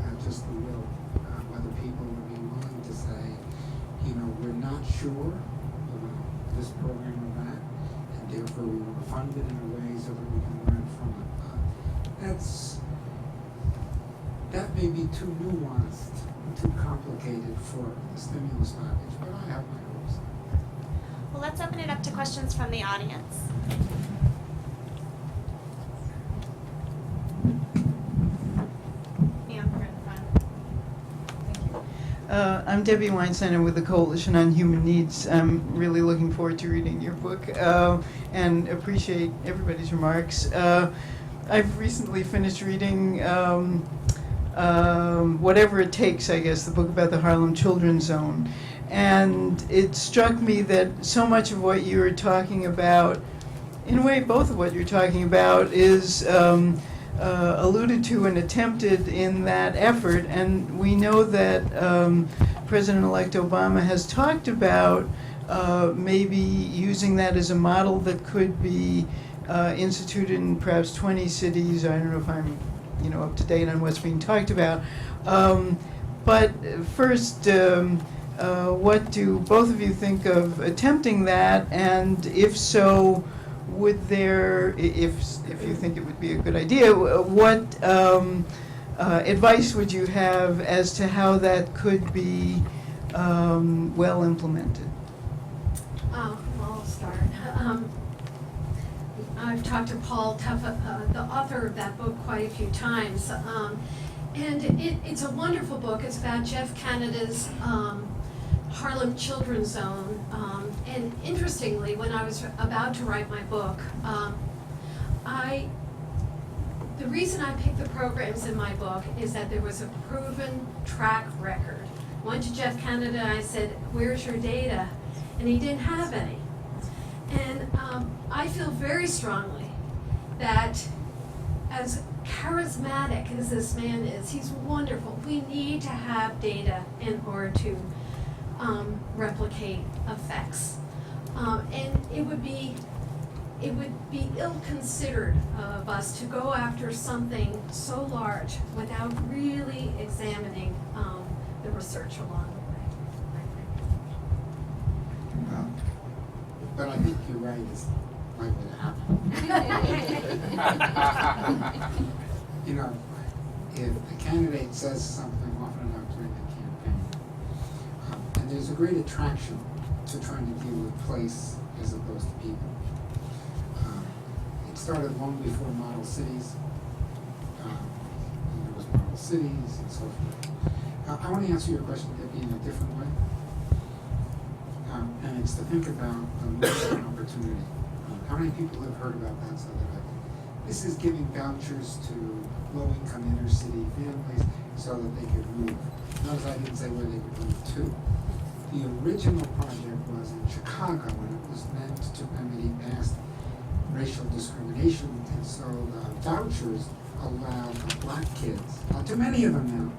it, just the will. Whether people would be willing to say, we're not sure about this program or that, and therefore we want to fund it in a way so that we can learn from it. That may be too nuanced, too complicated for the stimulus package, but I have my hopes. Well, let's open it up to questions from the audience. Ma'am, here in the front. I'm Debbie Weinstein with the Coalition on Human Needs. I'm really looking forward to reading your book and appreciate everybody's remarks. I've recently finished reading Whatever It Takes, I guess, the book about the Harlem Children's Zone. And it struck me that so much of what you were talking about, in a way both of what you're talking about, is alluded to and attempted in that effort. And we know that President-elect Obama has talked about maybe using that as a model that could be instituted in perhaps 20 cities. I don't know if I'm up to date on what's being talked about. But first, what do both of you think of attempting that? And if so, would there, if you think it would be a good idea, what advice would you have as to how that could be well implemented? Well, I'll start. I've talked to Paul Tuff, the author of that book, quite a few times. And it's a wonderful book. It's about Jeff Canada's Harlem Children's Zone. And interestingly, when I was about to write my book, the reason I picked the programs in my book is that there was a proven track record. Went to Jeff Canada, I said, "Where's your data?" And he didn't have any. And I feel very strongly that as charismatic as this man is, he's wonderful. We need to have data in order to replicate effects. And it would be ill-considered of us to go after something so large without really examining the research along the way. But I think you're right, it's likely to happen. If the candidate says something often enough during the campaign, and there's a great attraction to trying to deal with place as opposed to people. It started long before model cities. There was model cities and so forth. I want to answer your question, Debbie, in a different way. And it's to think about the learning opportunity. How many people have heard about that? So that this is giving vouchers to low-income inner-city families so that they could move. Notice I didn't say where they could move to. The original project was in Chicago, and it was meant to remedy past racial discrimination, and so the vouchers allowed black kids, too many of them now,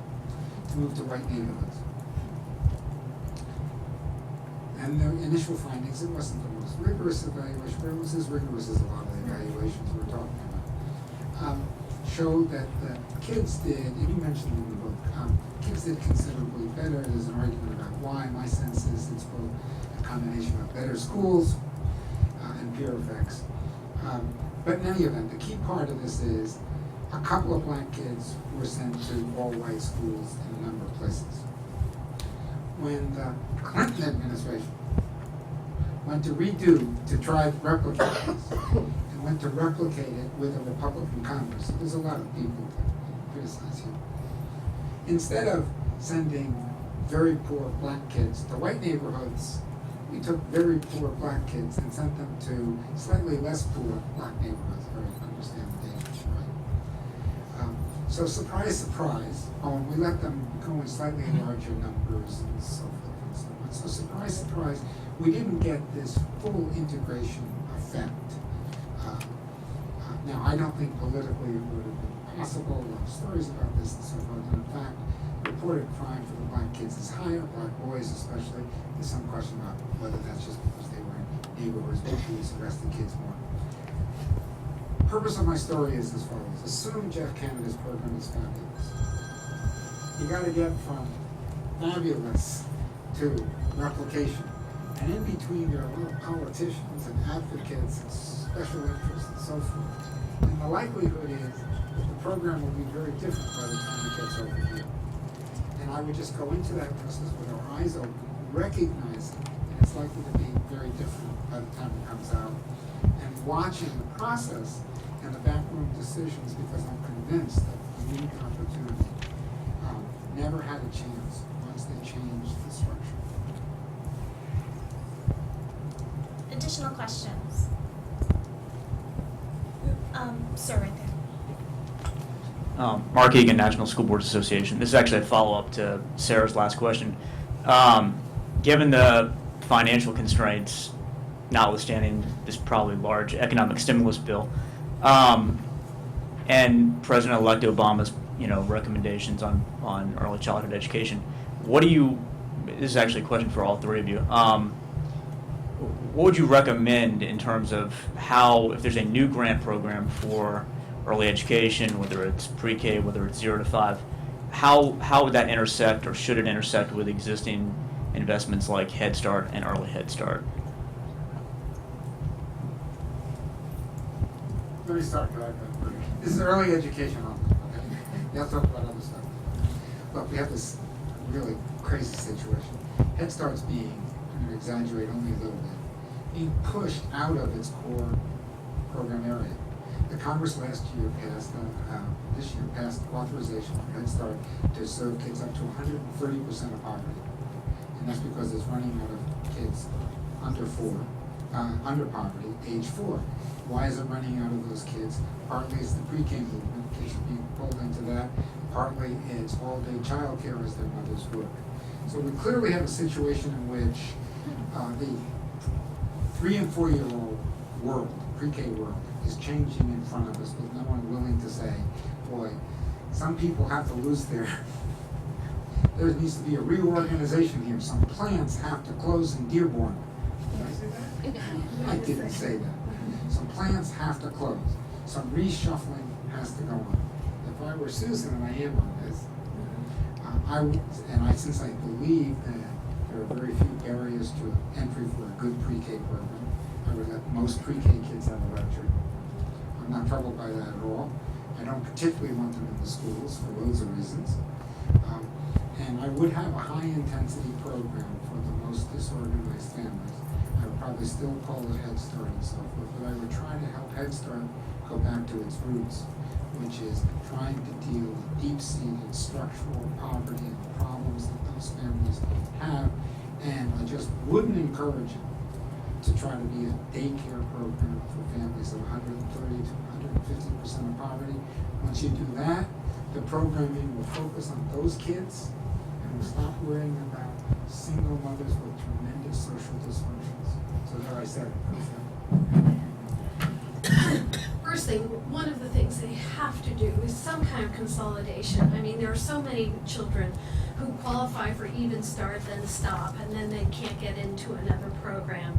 to move to white neighborhoods. And the initial findings, it wasn't the most rigorous evaluation, but it was as rigorous as a lot of the evaluations we're talking about, showed that the kids did, and you mentioned in the book, kids did considerably better. There's an argument about why. My sense is it's both a combination of better schools and peer effects. But in any event, the key part of this is a couple of black kids were sent to all-white schools in a number of places. When the Clinton administration went to try to replicate this, and went to replicate it with a Republican Congress, there's a lot of people that criticize you. Instead of sending very poor black kids to white neighborhoods, we took very poor black kids and sent them to slightly less poor black neighborhoods. Very understand the dangers, right? So surprise, surprise. Oh, and we let them go in slightly larger numbers and so forth and so on. So surprise, surprise, we didn't get this full integration effect. Now, I don't think politically it would have been possible. There are stories about this and so forth. And in fact, reported crime for the black kids is higher, black boys especially. There's some question about whether that's just because they were in neighborhoods where police arrested kids more. Purpose of my story is as follows. Assume Jeff Canada's program is fabulous. You got to get from fabulous to replication. And in between, there are little politicians and advocates and special interests and so forth. And the likelihood is that the program will be very different by the time it gets over here. And I would just go into that process with our eyes open, recognizing that it's likely to be very different by the time it comes out, and watching the process and the backroom decisions, because I'm convinced that the unique opportunity never had a chance once they changed the structure. Additional questions? Sir, right there. Mark Egan, National School Boards Association. This is actually a follow-up to Sarah's last question. Given the financial constraints, notwithstanding this probably large economic stimulus bill, and President-elect Obama's recommendations on early childhood education, this is actually a question for all three of you. What would you recommend in terms of how, if there's a new grant program for early education, whether it's pre-K, whether it's 0 to 5, how would that intersect, or should it intersect with existing investments like Head Start and Early Head Start? Let me start. This is early education. Okay? You have to talk about other stuff. Look, we have this really crazy situation. Head Start's being, I'm going to exaggerate only a little bit, being pushed out of its core program area. The Congress last year passed, this year passed authorization for Head Start to serve kids up to 130% of poverty. And that's because it's running out of kids under poverty, age 4. Why is it running out of those kids? Partly it's the pre-K movement, kids are being pulled into that. Partly it's all-day child care as their mothers work. So we clearly have a situation in which the 3- and 4-year-old world, pre-K world, is changing in front of us with no one willing to say, boy, some people have to lose there needs to be a reorganization here. Some plants have to close in Dearborn. Did I say that? I didn't say that. Some plants have to close. Some reshuffling has to go on. If I were Susan, and I am on this, since I believe that there are very few barriers to entry for a good pre-K program, I would let most pre-K kids have a lecture. I'm not troubled by that at all. I don't particularly want them in the schools for loads of reasons. And I would have a high-intensity program for the most disorganized families. I would probably still call it Head Start and so forth, but I would try to help Head Start go back to its roots, which is trying to deal with deep-seated structural poverty and the problems that those families have. And I just wouldn't encourage it to try to be a daycare program for families of 130 to 150% of poverty. Once you do that, the programming will focus on those kids, and we'll stop worrying about single mothers with tremendous social dysfunctions. So there I said it. First thing, one of the things they have to do is some kind of consolidation. I mean, there are so many children who qualify for Even Start, then stop, and then they can't get into another program.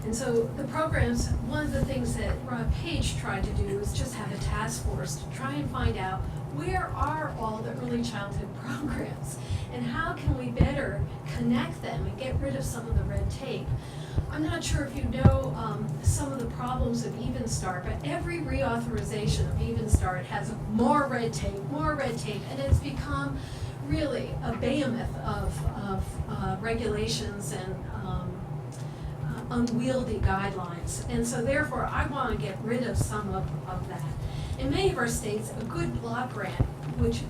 And so the programs, one of the things that Rob Page tried to do is just have a task force to try and find out where are all the early childhood programs and how can we better connect them and get rid of some of the red tape. I'm not sure if you know some of the problems of Even Start, but every reauthorization of Even Start has more red tape, and it's become really a behemoth of regulations and unwieldy guidelines. And so therefore, I want to get rid of some of that. In many of our states, a good block grant, which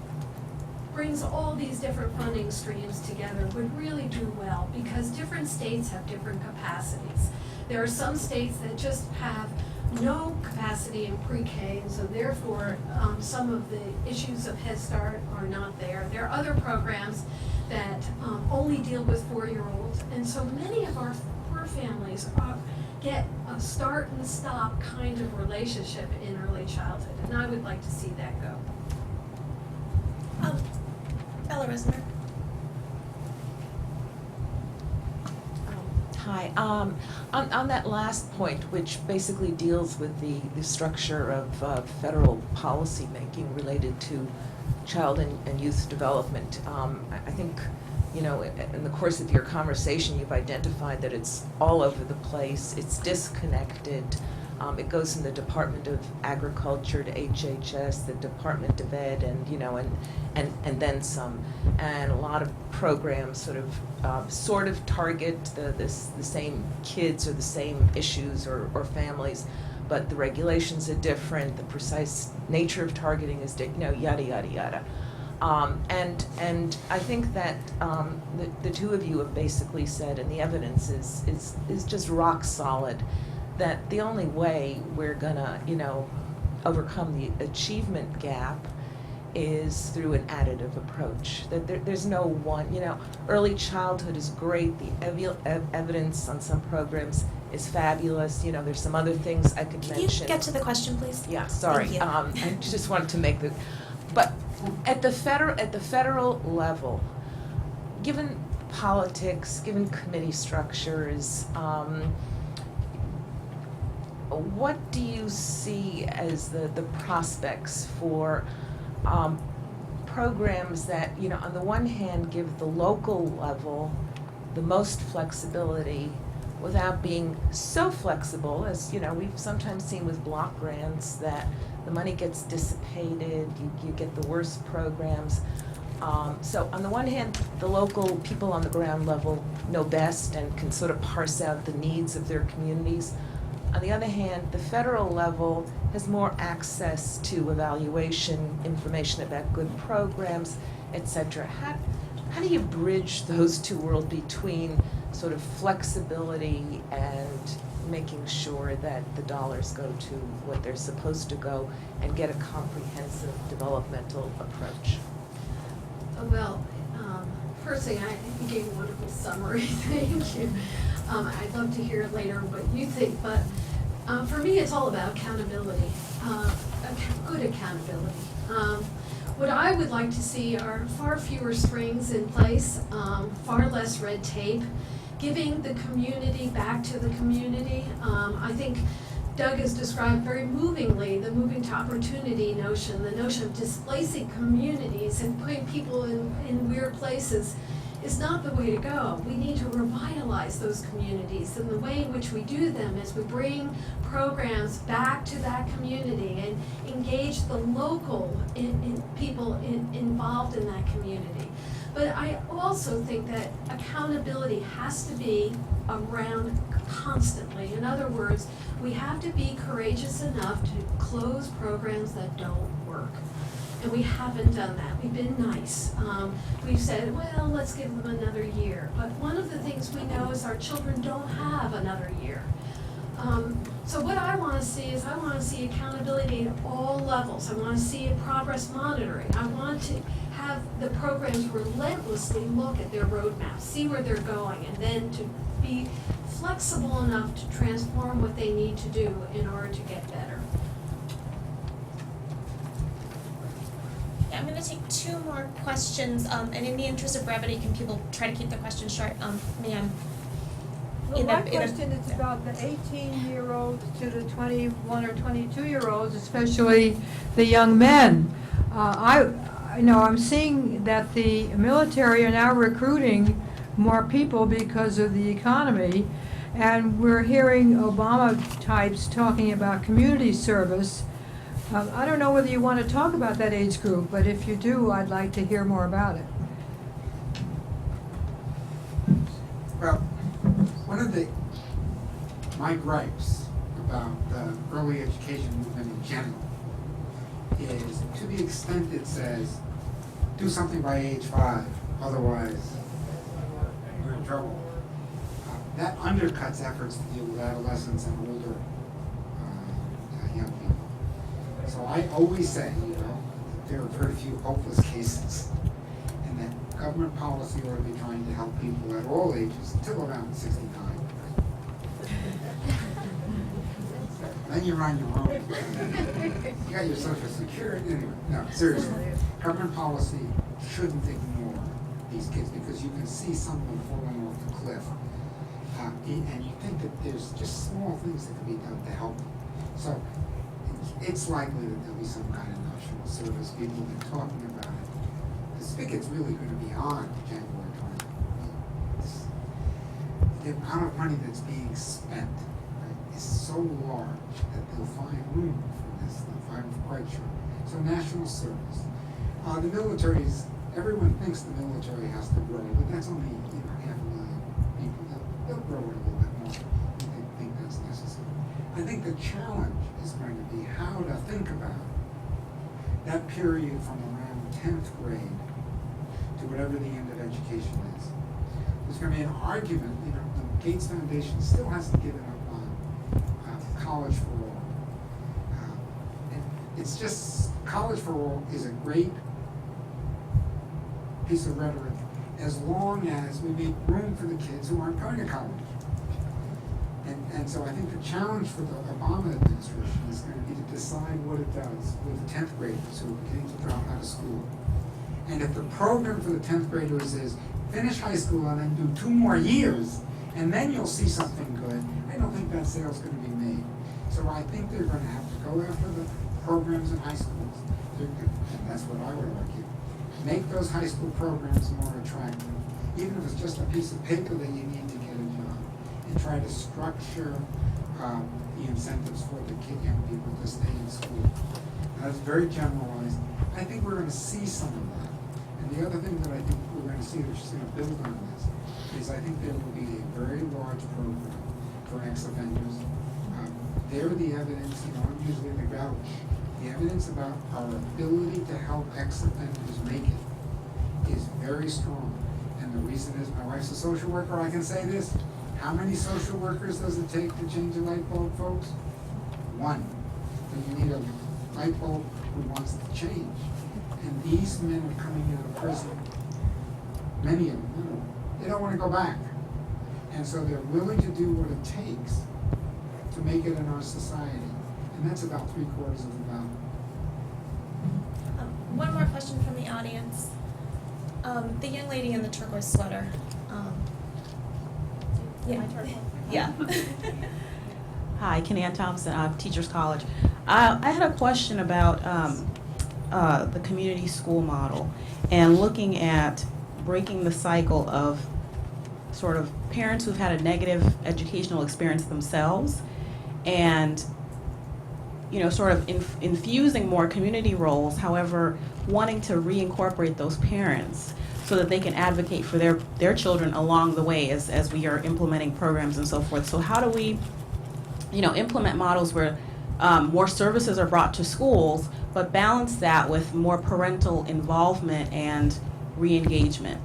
brings all these different funding streams together, would really do well, because different states have different capacities. There are some states that just have no capacity in pre-K, and so therefore some of the issues of Head Start are not there. There are other programs that only deal with 4-year-olds, and so many of our poor families get a start and stop kind of relationship in early childhood, and I would like to see that go. Bella Rosenberg. Hi. On that last point, which basically deals with the structure of federal policy making related to child and youth development, I think, you know, in the course of your conversation, you've identified that it's all over the place, it's disconnected. It goes from the Department of Agriculture to HHS, the Department of Ed, and you know, and then some. And a lot of programs sort of target the same kids or the same issues or families, but the regulations are different. The precise nature of targeting is yada yada yada. And I think that the two of you have basically said, and the evidence is just rock solid, that the only way we're gonna, overcome the achievement gap is through an additive approach. That there's no one, early childhood is great, the evidence on some programs is fabulous, there's some other things I could Can mention. you get to the question, please? Yeah, sorry, Thank you. I just wanted to make but at the federal level, given politics, given committee structures, what do you see as the prospects for programs that, on the one hand, give the local level the most flexibility without being so flexible as, we've sometimes seen with block grants that the money gets dissipated, you get the worst programs. So on the one hand, the local people on the ground level know best and can sort of parse out the needs of their communities. On the other hand, the federal level has more access to evaluation, information about good programs, et cetera. How do you bridge those two worlds between sort of flexibility and making sure that the dollars go to what they're supposed to go and get a comprehensive developmental approach? Well, first thing, you gave a wonderful summary, thank you. I'd love to hear later what you think, but for me, it's all about accountability, good accountability. What I would like to see are far fewer strings in place, far less red tape, giving the community back to the community. I think Doug has described very movingly the moving to opportunity notion, the notion of displacing communities and putting people in weird places is not the way to go. We need to revitalize those communities, and the way in which we do them is we bring programs back to that community and engage the local people involved in that community. But I also think that accountability has to be around constantly. In other words, we have to be courageous enough to close programs that don't work. And we haven't done that. We've been nice. We've said, well, let's give them another year. But one of the things we know is our children don't have another year. So what I want to see is I want to see accountability at all levels. I want to see progress monitoring. I want to have the programs relentlessly look at their roadmap, see where they're going, and then to be flexible enough to transform what they need to do in order to get better. I'm going to take two more questions, and in the interest of brevity, can people try to keep their questions short? Ma'am. Well, my question is about the 18-year-olds to the 21 or 22-year-olds, especially the young men. I'm seeing that the military are now recruiting more people because of the economy, And we're hearing Obama types talking about community service. I don't know whether you want to talk about that age group, but if you do, I'd like to hear more about it. Well, one of my gripes about the early education movement in general is, to the extent it says, do something by age 5, otherwise you're in trouble. That undercuts efforts to deal with adolescents and older young people. So I always say, there are very few hopeless cases, and that government policy ought to be trying to help people at all ages until around 69. Then you're on your own. You got your Social Security. Anyway, no, seriously. Government policy shouldn't ignore these kids, because you can see some of them falling off the cliff. And you think that there's just small things that can be done to help them. So it's likely that there'll be some kind of national service. People have been talking about it. The spigot's really going to be on January 20th. The amount of money that's being spent, right, is so large that they'll find room for this. I'm quite sure. So national service. The military's, everyone thinks the military has to grow, but that's only 500,000 people. They'll grow it a little bit more if they think that's necessary. I think the challenge is going to be how to think about that period from around 10th grade to whatever the end of education is. There's going to be an argument, the Gates Foundation still hasn't given up on college for all. It's just, college for all is a great piece of rhetoric as long as we make room for the kids who aren't going to college. And so I think the challenge for the Obama administration is going to be to decide what it does with the 10th graders who are beginning to drop out of school. And if the program for the 10th graders is finish high school and then do 2 more years, and then you'll see something good, I don't think that sale's going to be made. So I think they're going to have to go after the programs in high schools. And that's what I would argue. Make those high school programs more attractive, even if it's just a piece of paper that you need to get a job, and try to structure the incentives for the young people to stay in school. Now, that's very generalized. I think we're going to see some of that. And the other thing that I think we're going to see, which is going to build on this, is I think there will be a very large program for ex-offenders. There the evidence, I'm usually the grouch. The evidence about our ability to help ex-offenders make it is very strong. And the reason is, my wife's a social worker, I can say this. How many social workers does it take to change a light bulb, folks? 1. But you need a light bulb who wants to change. And these men are coming out of prison, many of them, they don't want to go back. And so they're willing to do what it takes to make it in our society. And that's about 3/4 of the battle. One more question from the audience. The young lady in the turquoise sweater. Yeah. Yeah. Hi, Kenny Ann Thompson, Teachers College. I had a question about the community school model and looking at breaking the cycle of sort of parents who've had a negative educational experience themselves and sort of infusing more community roles, however, wanting to reincorporate those parents so that they can advocate for their children along the way as we are implementing programs and so forth. So how do we, implement models where more services are brought to schools, but balance that with more parental involvement and re-engagement?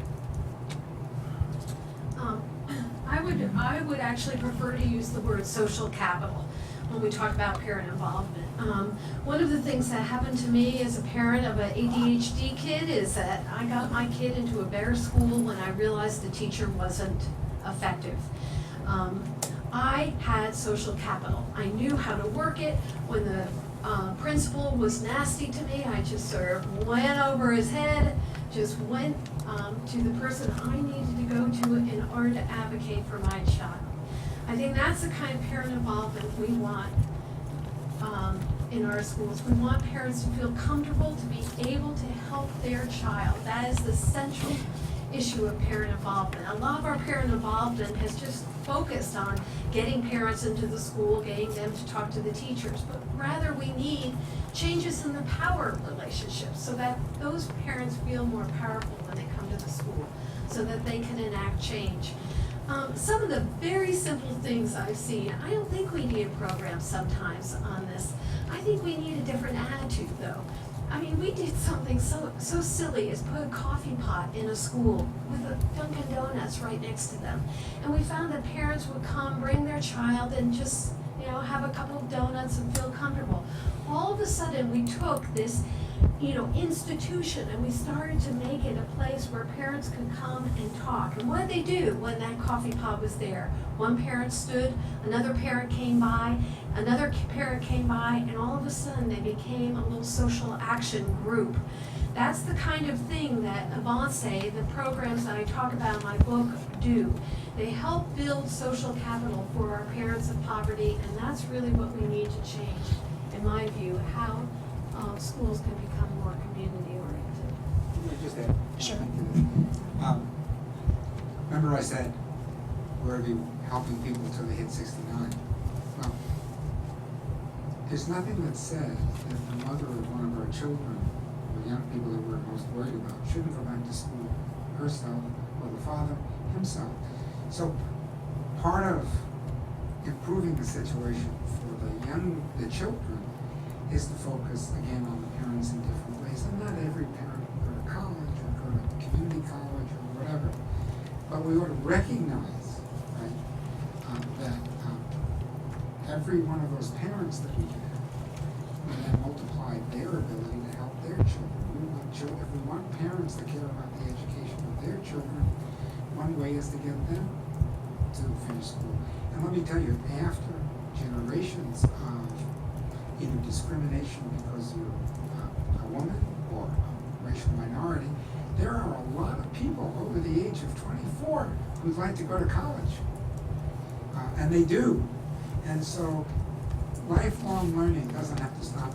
I would actually prefer to use the word social capital when we talk about parent involvement. One of the things that happened to me as a parent of an ADHD kid is that I got my kid into a better school when I realized the teacher wasn't effective. I had social capital. I knew how to work it. When the principal was nasty to me, I just sort of went over his head, just went to the person I needed to go to in order to advocate for my child. I think that's the kind of parent involvement we want in our schools. We want parents to feel comfortable to be able to help their child. That is the central issue of parent involvement. A lot of our parent involvement has just focused on getting parents into the school, getting them to talk to the teachers, but rather we need changes in the power relationships so that those parents feel more powerful when they come to the school, so that they can enact change. Some of the very simple things I've seen, I don't think we need a program sometimes on this. I think we need a different attitude, though. I mean, we did something so silly as put a coffee pot in a school with a Dunkin' Donuts right next to them. And we found that parents would come, bring their child, and just, have a couple of donuts and feel comfortable. All of a sudden, we took this, institution, and we started to make it a place where parents could come and talk. And what did they do when that coffee pot was there? One parent stood, another parent came by, another parent came by, and all of a sudden they became a little social action group. That's the kind of thing that Avance, the programs that I talk about in my book, do. They help build social capital for our parents of poverty, and that's really what we need to change, in my view, how schools can become more community-oriented. Let me just add. Sure. Remember I said we're going to be helping people until they hit 69. Well, there's nothing that says that the mother of one of our children, or the young people that we're most worried about, shouldn't go back to school herself or the father himself. So part of improving the situation for the children is to focus again on the parents in different ways. And not every parent will go to college or go to community college or whatever. But we ought to recognize, right, that every one of those parents that we have, and then multiply their ability to help their children. If we want parents that care about the education of their children, one way is to get them to finish school. And let me tell you, after generations of either discrimination because you're a woman or a racial minority, there are a lot of people over the age of 24 who'd like to go to college. And they do. And so lifelong learning doesn't have to stop at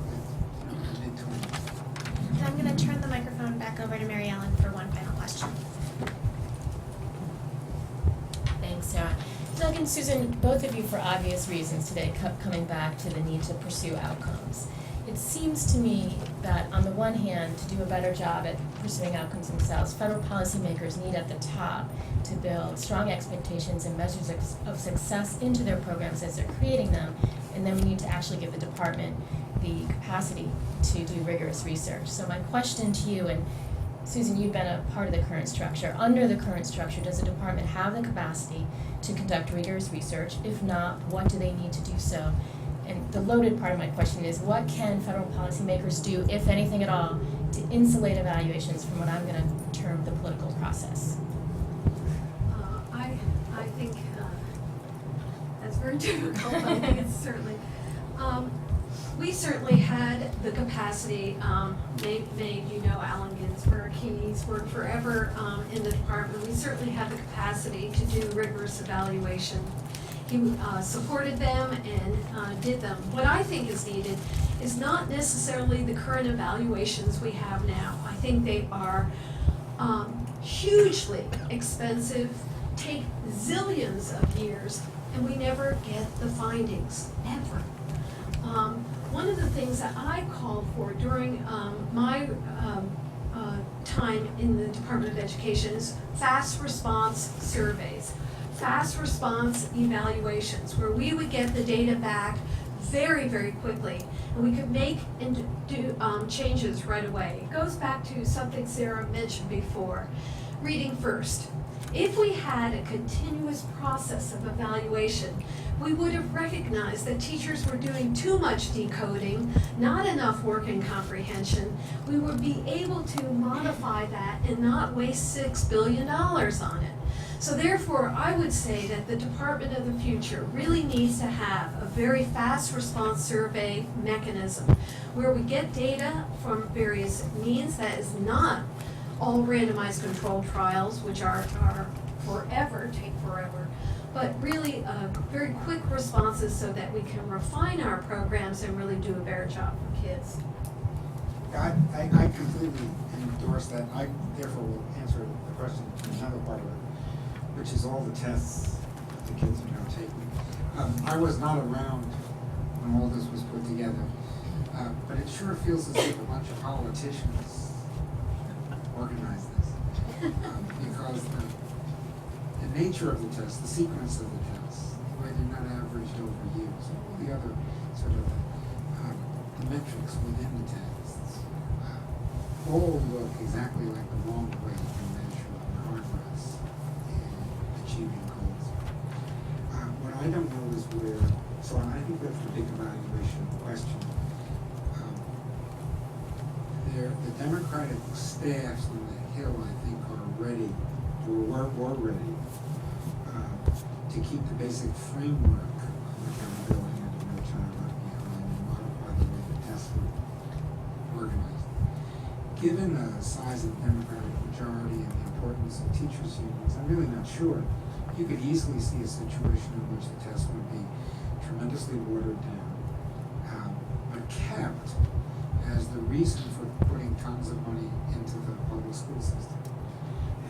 the mid-20s. And I'm going to turn the microphone back over to Mary Ellen for one final question. Thanks, Sarah. Doug and Susan, both of you, for obvious reasons today, kept coming back to the need to pursue outcomes. It seems to me that, on the one hand, to do a better job at pursuing outcomes themselves, federal policymakers need at the top to build strong expectations and measures of success into their programs as they're creating them, and then we need to actually give the department the capacity to do rigorous research. So my question to you, and Susan, you've been a part of the current structure. Under the current structure, does the department have the capacity to conduct rigorous research? If not, what do they need to do so? And the loaded part of my question is, what can federal policymakers do, if anything at all, to insulate evaluations from what I'm going to term the political process? I think that's very difficult. I think it's certainly. We certainly had the capacity. Alan Ginsberg, he's worked forever in the department. We certainly had the capacity to do rigorous evaluation. He supported them and did them. What I think is needed is not necessarily the current evaluations we have now. I think they are hugely expensive, take zillions of years, and we never get the findings, ever. One of the things that I called for during my time in the Department of Education is fast response surveys, fast response evaluations, where we would get the data back very, very quickly, and we could make and do changes right away. It goes back to something Sarah mentioned before, reading first. If we had a continuous process of evaluation, we would have recognized that teachers were doing too much decoding, not enough work in comprehension. We would be able to modify that and not waste $6 billion on it. So therefore, I would say that the Department of the Future really needs to have a very fast response survey mechanism where we get data from various means that is not all randomized controlled trials, which are take forever, but really very quick responses so that we can refine our programs and really do a better job for kids. I completely endorse that. I therefore will answer the question from another part of it, which is all the tests the kids are now taking. I was not around when all this was put together, but it sure feels as if a bunch of politicians organized this. Because the nature of the test, the sequence of the tests, the way they're not averaged over years, all the other sort of the metrics within the tests, all look exactly like the wrong way to measure progress in achieving goals. What I don't know is where, so I think that's the big evaluation question. The Democratic staffs on the Hill, I think, are ready, or were ready, to keep the basic framework of accountability and no child left behind and modify the way the tests were organized. Given the size of the Democratic majority and the importance of teachers' unions, I'm really not sure. You could easily see a situation in which the test would be tremendously watered down, but kept as the reason for putting tons of money into the public school system.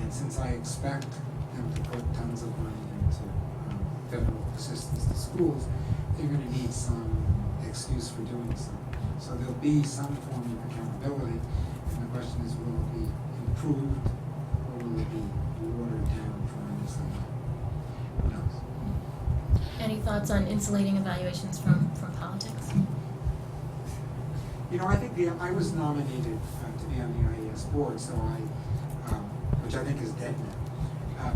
And since I expect them to put tons of money into federal assistance to schools, they're going to need some excuse for doing so. So there'll be some form of accountability, and the question is, will it be improved or will it be watered down tremendously? Who knows? Any thoughts on insulating evaluations from politics? You know, I think I was nominated to be on the IES board, so which I think is dead now.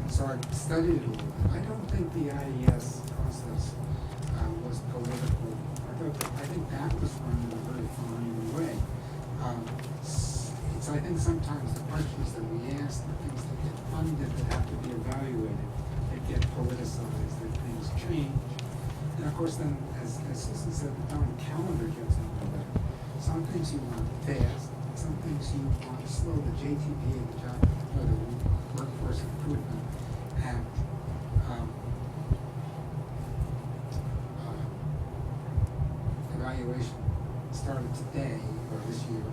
So I studied it a little bit. I don't think the IES process was political. I think that was run in a very fine way. I think sometimes the questions that we ask, the things that get funded that have to be evaluated, that get politicized, that things change. And of course then, as Susan said, the darn calendar gets into that. Some things you want fast, some things you want slow. The JTP, the Workforce Improvement Act, evaluation started today, or this year.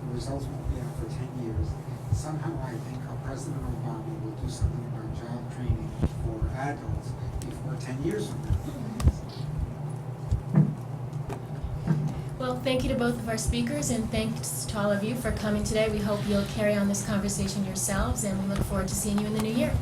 The results won't be out for 10 years. Somehow I think President Obama will do something about job training for adults before 10 years from now. Well, thank you to both of our speakers, and thanks to all of you for coming today. We hope you'll carry on this conversation yourselves, and we look forward to seeing you in the new year.